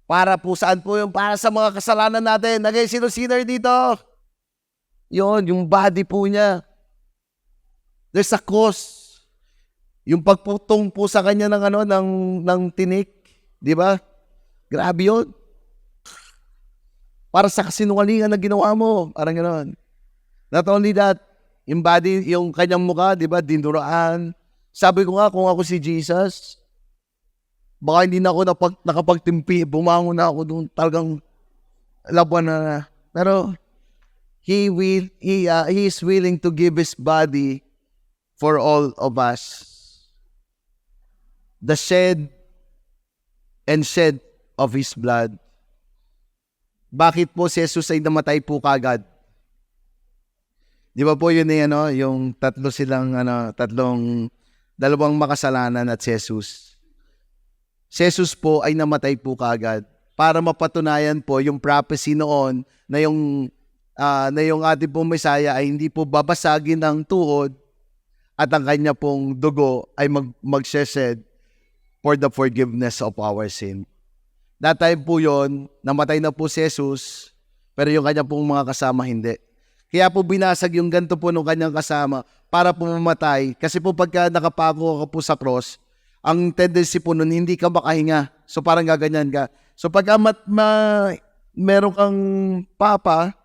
Para po saan po yun? Para sa mga kasalanan natin. Nagay sino sinner dito? Yun, yung body po niya. There's a cause. Yung pagputong po sa kanya ng tinik. Di ba? Grabe yun. Para sa kasinungalingan na ginawa mo. Parang gano'n. Not only that, yung body, yung kanyang mukha, di ba, dinuraan. Sabi ko nga, kung ako si Jesus, baka hindi na ako nakapagtimpi, bumangon na ako doon, talagang laban na. Pero, He is willing to give His body for all of us. The shed of His blood. Bakit po si Jesus ay namatay po kagad? Di ba po yun yung dalawang makasalanan at si Jesus. Si Jesus po ay namatay po kagad para mapatunayan po yung prophecy noon na yung ating pong Messiah ay hindi po babasagin ng tuhod at ang kanya pong dugo ay mag-shed for the forgiveness of our sin. That time po yun, namatay na po si Jesus, pero yung kanya pong mga kasama hindi. Kaya po binasag yung ganito po ng kanyang kasama para po mamatay. Kasi po pagka nakapako ka po sa cross, ang tendency po nun, hindi ka makahinga. So parang gaganyan ka. So pagka meron kang papa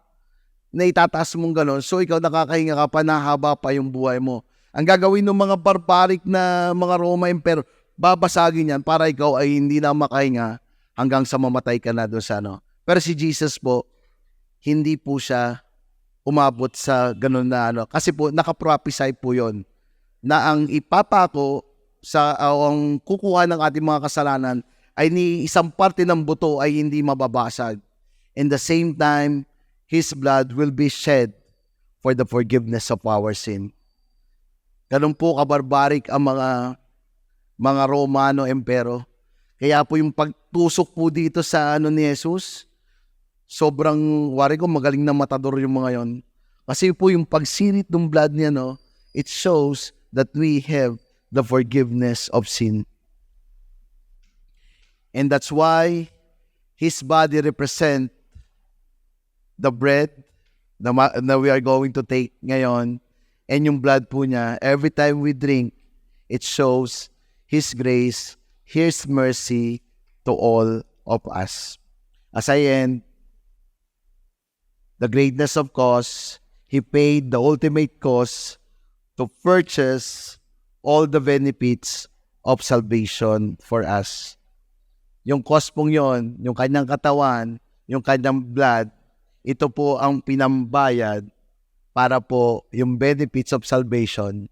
na itataas mong gano'n, so ikaw nakakahinga ka pa, nahaba pa yung buhay mo. Ang gagawin ng mga barbaric na mga Roma Emperor, babasagin yan para ikaw ay hindi na makahinga hanggang sa mamatay ka na doon sa Pero si Jesus po, hindi po siya umabot sa ganun na Kasi po, nakaprophesy po yon na ang ipapako ang kukuha ng ating mga kasalanan ay ni isang parte ng buto ay hindi mababasag. In the same time, His blood will be shed for the forgiveness of our sin. Ganun po kabarbarik ang mga Romano Empero. Kaya po yung pagtusok po dito sa ni Jesus, sobrang wari ko magaling na matador yung mga yon. Kasi po yung pagsirit ng blood niya, it shows that we have the forgiveness of sin. And that's why His body represent the bread na we are going to take ngayon, and yung blood po niya, every time we drink, it shows His grace, His mercy to all of us. As I end, the greatness of cause, He paid the ultimate cost to purchase all the benefits of salvation for us. Yung cost pong yon, yung kanyang katawan, yung kanyang blood, ito po ang pinambayad para po yung benefits of salvation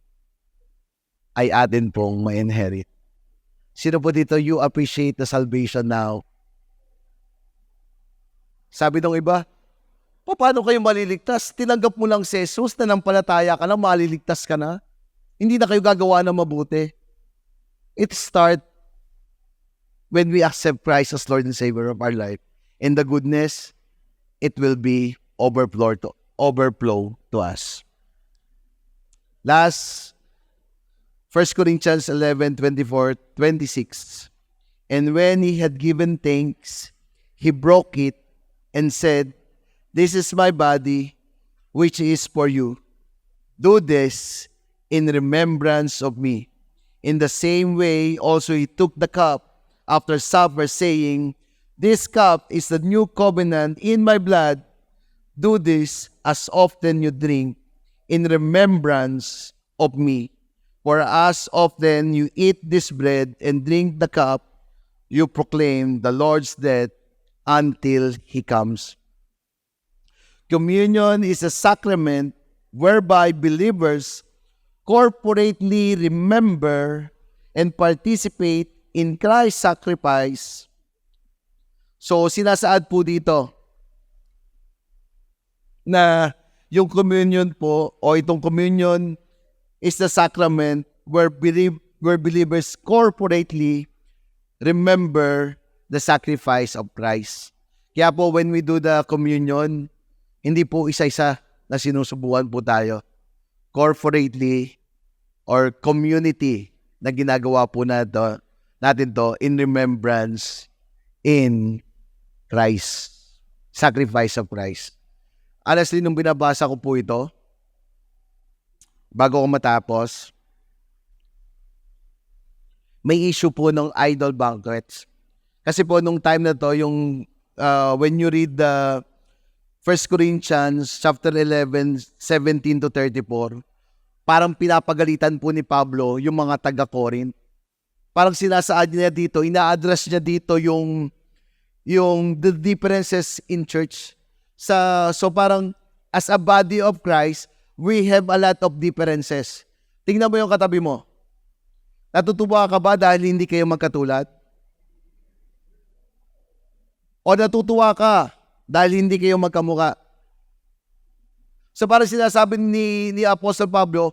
ay atin pong ma-inherit. Sino po dito, you appreciate the salvation now? Sabi ng iba, paano kayo maliligtas? Tinanggap mo lang si Jesus, nanampalataya ka na, maliligtas ka na. Hindi na kayo gagawa ng mabuti. It starts when we accept Christ as Lord and Savior of our life. And the goodness, it will be overflow to us. Last, 1 Corinthians 11:24-26. And when He had given thanks, He broke it and said, "This is my body, which is for you. Do this in remembrance of me. In the same way, also he took the cup after supper, saying, This cup is the new covenant in my blood. Do this as often you drink in remembrance of me. For as often you eat this bread and drink the cup, you proclaim the Lord's death until He comes. Communion is a sacrament whereby believers corporately remember and participate in Christ's sacrifice. So, sinasaad po dito na yung communion po o itong communion is the sacrament where believers corporately remember the sacrifice of Christ. Kaya po when we do the communion, hindi po isa-isa na sinusubukan po tayo. Corporately or community na ginagawa po natin to in remembrance in Christ. Sacrifice of Christ. Honestly, nung binabasa ko po ito, bago ko matapos, may issue po ng idol banquets. Kasi po nung time na to, yung when you read the 1 Corinthians chapter 11, 17 to 34, parang pinapagalitan po ni Pablo yung mga taga-Corinth. Parang sinasaad niya dito, ina-address niya dito yung the differences in church. So parang as a body of Christ, we have a lot of differences. Tingnan mo yung katabi mo. Natutuwa ka ba dahil hindi kayo magkatulad? O natutuwa ka dahil hindi kayo magkamuka? So parang sinasabi ni Apostle Pablo,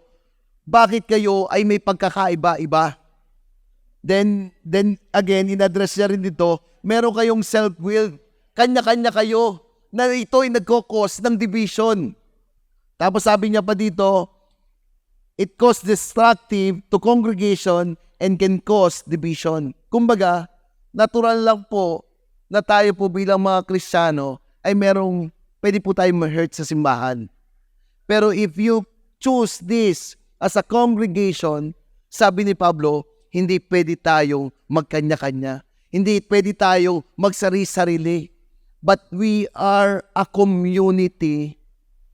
bakit kayo ay may pagkakaiba-iba? Then again, in-address niya rin dito, meron kayong self-will. Kanya-kanya kayo na ito ay nagkokos ng division. Tapos sabi niya pa dito, it cause destructive to congregation and can cause division. Kumbaga, natural lang po na tayo po bilang mga Kristiyano ay pwede po tayong ma-hurt sa simbahan. Pero if you choose this as a congregation, sabi ni Pablo, hindi pwede tayong magkanya-kanya. Hindi pwede tayong magsari-sarili. But we are a community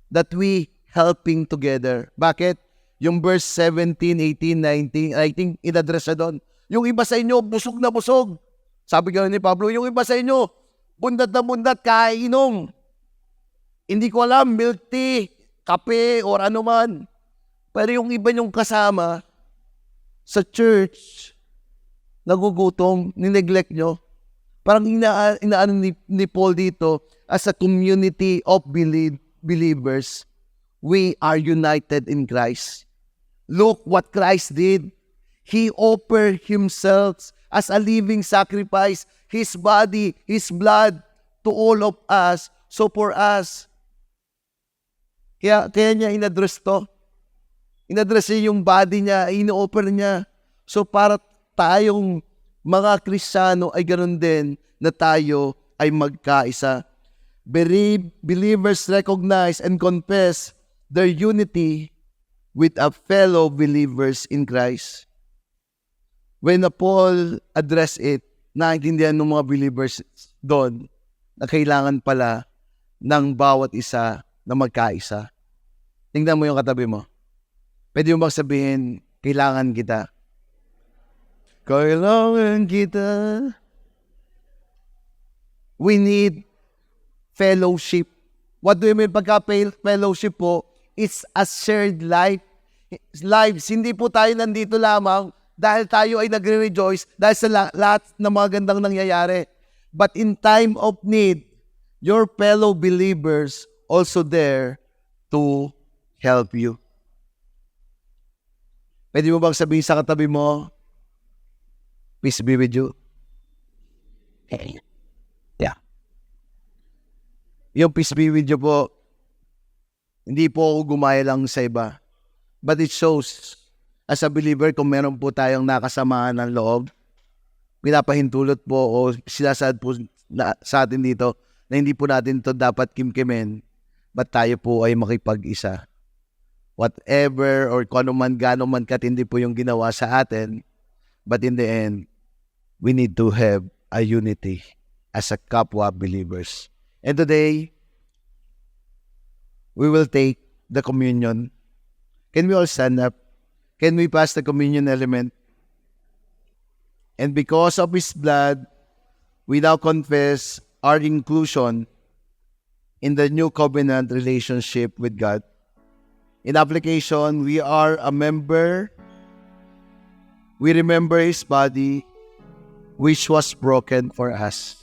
that we helping together. Bakit? Yung verse 17, 18, 19, I think in-address na doon. Yung iba sa inyo, busog na busog. Sabi gano'n ni Pablo, yung iba sa inyo, bundat na bundat, kainom. Hindi ko alam, milk tea, kape, or ano man. Pero yung iba yung kasama sa church, nagugutom, nineglect nyo. Parang inaano ni Paul dito, as a community of believers, we are united in Christ. Look what Christ did. He offered Himself as a living sacrifice, His body, His blood to all of us. So for us, kaya niya in-address to. In-address niya yung body niya, in-offer niya. So para tayong mga Kristiyano ay ganoon din na tayo ay magkaisa. Believers recognize and confess their unity with a fellow believers in Christ. When Paul addressed it, naintindihan ng mga believers doon na kailangan pala ng bawat isa na magkaisa. Tingnan mo yung katabi mo. Pwede mo bang sabihin, kailangan kita? Kailangan kita. We need fellowship. What do you mean pagka-fellowship po? It's a shared life. Lives. Hindi po tayo nandito lamang dahil tayo ay nagre-rejoice dahil sa lahat ng mga gandang nangyayari. But in time of need, your fellow believers also there to help you. Pwede mo bang sabihin sa katabi mo, peace be with you? Yeah. Yung peace be with you po, hindi po ako gumaya lang sa iba. But it shows, as a believer, kung meron po tayong nakasamahan ng loob, pinapahintulot po o sinasad po sa atin dito na hindi po natin ito dapat kimkimin. but tayo po ay makipag-isa. Whatever or kung ano man, gaano man katindi po yung ginawa sa atin, but in the end, we need to have a unity as a kapwa believers. And today, we will take the communion. Can we all stand up? Can we pass the communion element? And because of His blood, we now confess our inclusion in the new covenant relationship with God. In application, we are a member. We remember His body, which was broken for us.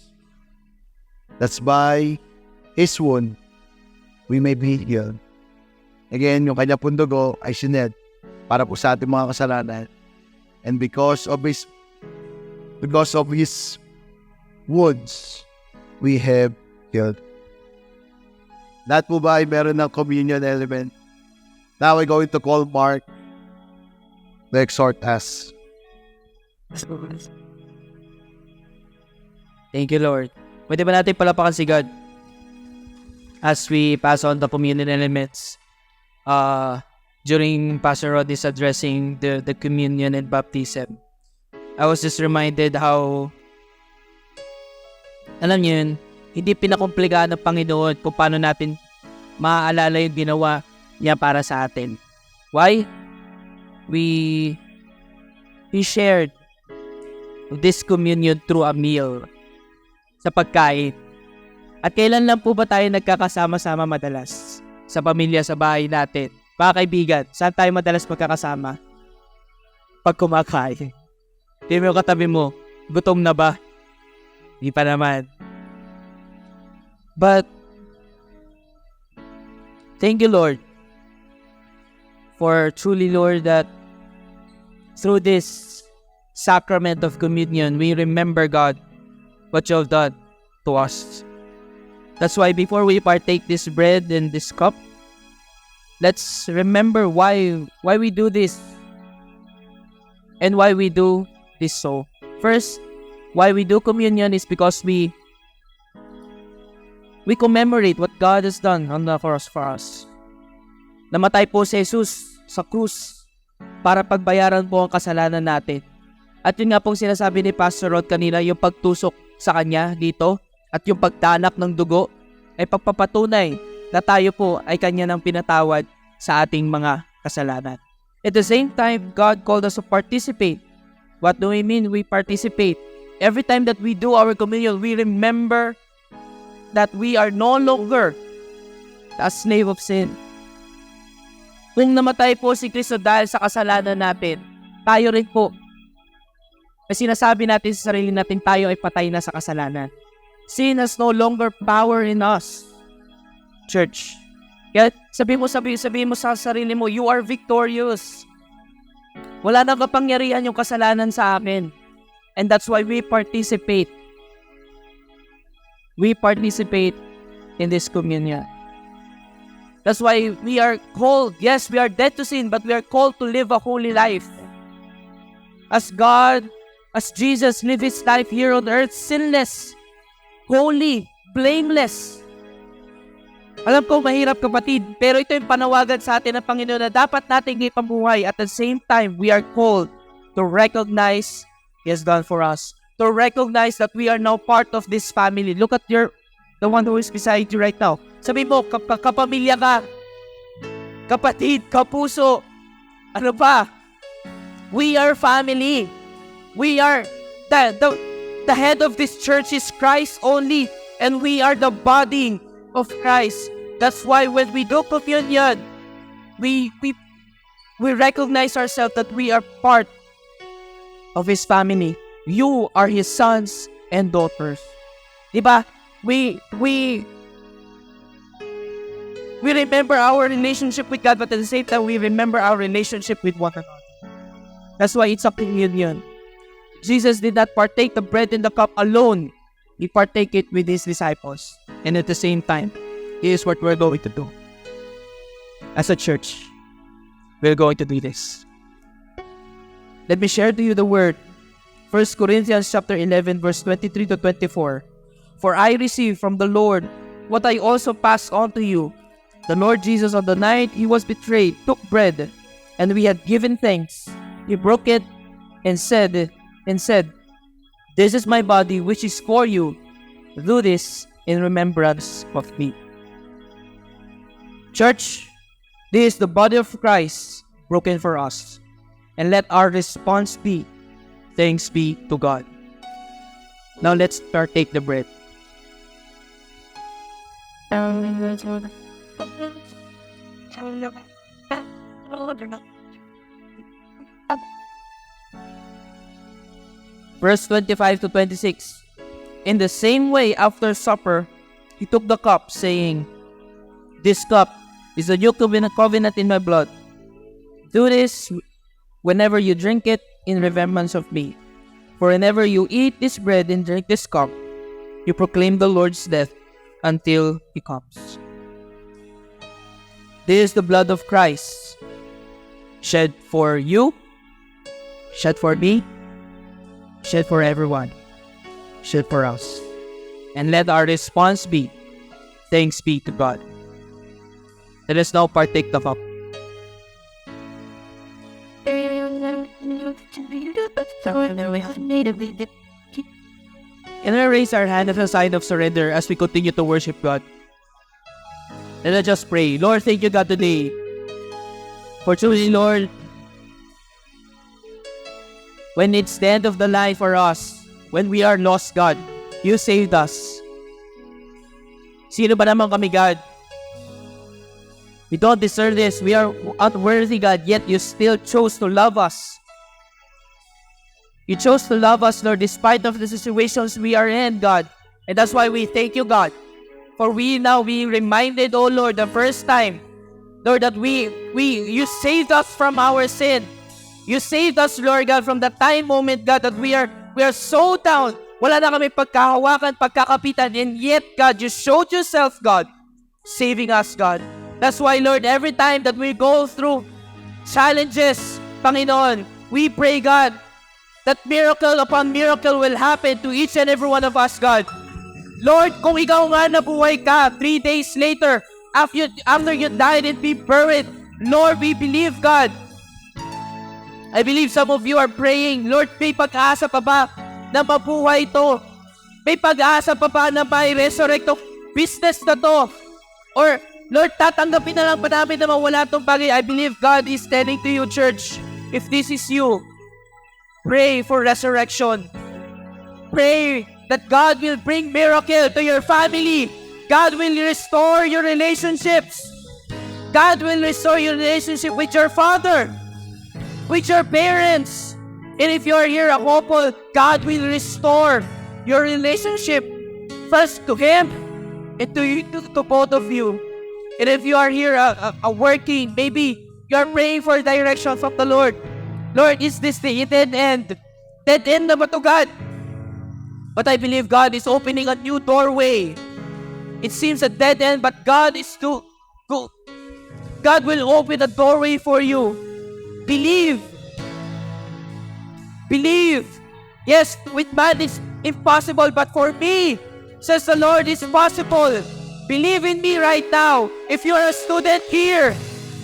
That's by His wound, we may be healed. Again, yung kanya pong dugo ay sined para po sa ating mga kasalanan. And because of His wounds, we have healed. Lahat po ba ay meron ng communion element? Now we're going to call Mark to exhort us. Thank you, Lord. Pwede ba natin palapakan si God as we pass on the communion elements? During Pastor Rod is addressing the communion and baptism, I was just reminded how, alam niyo yun, hindi pinakomplikahan ng Panginoon kung paano natin maaalala yung ginawa niya para sa atin. Why? He shared this communion through a meal, sa pagkain. At kailan lang po ba tayo nagkakasama-sama madalas? Sa pamilya, sa bahay natin. Mga kaibigan, saan tayo madalas magkakasama? Pag kumakain. Hindi mo katabi mo, gutom na ba? Hindi pa naman. But, thank you, Lord, for truly, Lord, that through this sacrament of communion, we remember, God, what you have done to us. That's why before we partake this bread and this cup, let's remember why we do this and why we do this so. First, why we do communion is because we commemorate what God has done on the cross for us. Namatay po si Jesus sa krus para pagbayaran po ang kasalanan natin. At yun nga pong sinasabi ni Pastor Rod kanina, yung pagtusok sa Kanya dito at yung pagtanak ng dugo ay pagpapatunay na tayo po ay Kanya nang pinatawad sa ating mga kasalanan. At the same time, God called us to participate. What do we mean? We participate. Every time that we do our communion, we remember that we are no longer a slave of sin. Kung namatay po si Kristo dahil sa kasalanan natin, tayo rin po, ay sinasabi natin sa sarili natin, tayo ay patay na sa kasalanan. Sin has no longer power in us. Church. Kaya sabihin mo sa sarili mo, you are victorious. Wala nang kapangyarihan yung kasalanan sa akin. And that's why we participate. We participate in this communion. That's why we are called, yes, we are dead to sin, but we are called to live a holy life. As God, as Jesus lived His life here on earth, sinless, holy, blameless. Alam ko, mahirap kapatid, pero ito yung panawagan sa atin ng Panginoon na dapat nating ipamuhay. At the same time, we are called to recognize He has done for us. To recognize that we are now part of this family. Look at the one who is beside you right now. Sabi mo, kapamilya ka, kapatid, kapuso, ano pa? We are family. We are, the head of this church is Christ only, and we are the body of Christ. That's why when we do communion, we recognize ourselves that we are part of His family. You are His sons and daughters. Diba? We remember our relationship with God, but at the same time, we remember our relationship with one another. That's why it's a communion. Jesus did not partake the bread and the cup alone. He partake it with His disciples. And at the same time, here's what we're going to do. As a church, we're going to do this. Let me share to you the word. 1 Corinthians chapter 11, verse 23 to 24. For I received from the Lord what I also passed on to you, The Lord Jesus, on the night he was betrayed, took bread, and we had given thanks. He broke it and said, "This is my body, which is for you. Do this in remembrance of me." Church, this is the body of Christ broken for us. And let our response be, thanks be to God. Now let's partake the bread. Verse 25 to 26. In the same way, after supper, he took the cup, saying, "This cup is the new covenant in my blood. Do this whenever you drink it in remembrance of me. For whenever you eat this bread and drink this cup, you proclaim the Lord's death until he comes." This is the blood of Christ, shed for you, shed for me, shed for everyone, shed for us. And let our response be, thanks be to God. Let us now partake the cup. Can we raise our hand as a sign of surrender as we continue to worship God? Let us just pray. Lord, thank you, God, today. For truly, Lord, when it's the end of the line for us, when we are lost, God, you saved us. Sino ba naman kami, God? We don't deserve this. We are unworthy, God, yet you still chose to love us. You chose to love us, Lord, despite of the situations we are in, God. And that's why we thank you, God. For we now be reminded, oh Lord, the first time, Lord, that you saved us from our sin. You saved us, Lord God, from the time moment, God, that we are so down. Wala na kami pagkahawakan, pagkakapitan. And yet, God, you showed yourself, God, saving us, God. That's why, Lord, every time that we go through challenges, Panginoon, we pray, God, that miracle upon miracle will happen to each and every one of us, God. Lord, kung ikaw nga nabuhay ka 3 days later, after you died and be buried, Lord, we believe, God. I believe some of you are praying, Lord, may pag-asa pa ba na mabuhay ito? May pag-asa pa ba na may resurrect itong business na to? Or, Lord, tatanggapin na lang ba namin na mawala itong bagay? I believe God is telling to you, church, if this is you, pray for resurrection. Pray that God will bring miracle to your family. God will restore your relationships. God will restore your relationship with your father, with your parents. And if you are here a couple, God will restore your relationship first to Him and to you, to both of you. And if you are here working, maybe you are praying for direction from the Lord. Lord, is this the dead end? Dead end na ba to, God? But I believe God is opening a new doorway. It seems a dead end, but God is too good. God will open a doorway for you. Believe. Believe. Yes, with man it's impossible, but for me, says the Lord, it's possible. Believe in me right now. If you are a student here,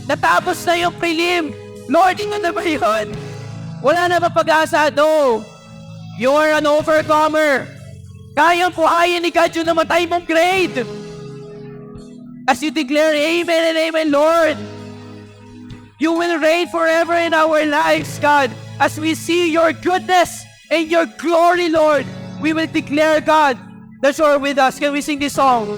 natapos na yung prelim, Lord, ito na ba yun? Wala na ba pag-asa? No. You are an overcomer. Kayang buhayin ni God yung namatay mong grade. As you declare, Amen and Amen, Lord. You will reign forever in our lives, God. As we see your goodness and your glory, Lord, we will declare, God, that you are with us. Can we sing this song?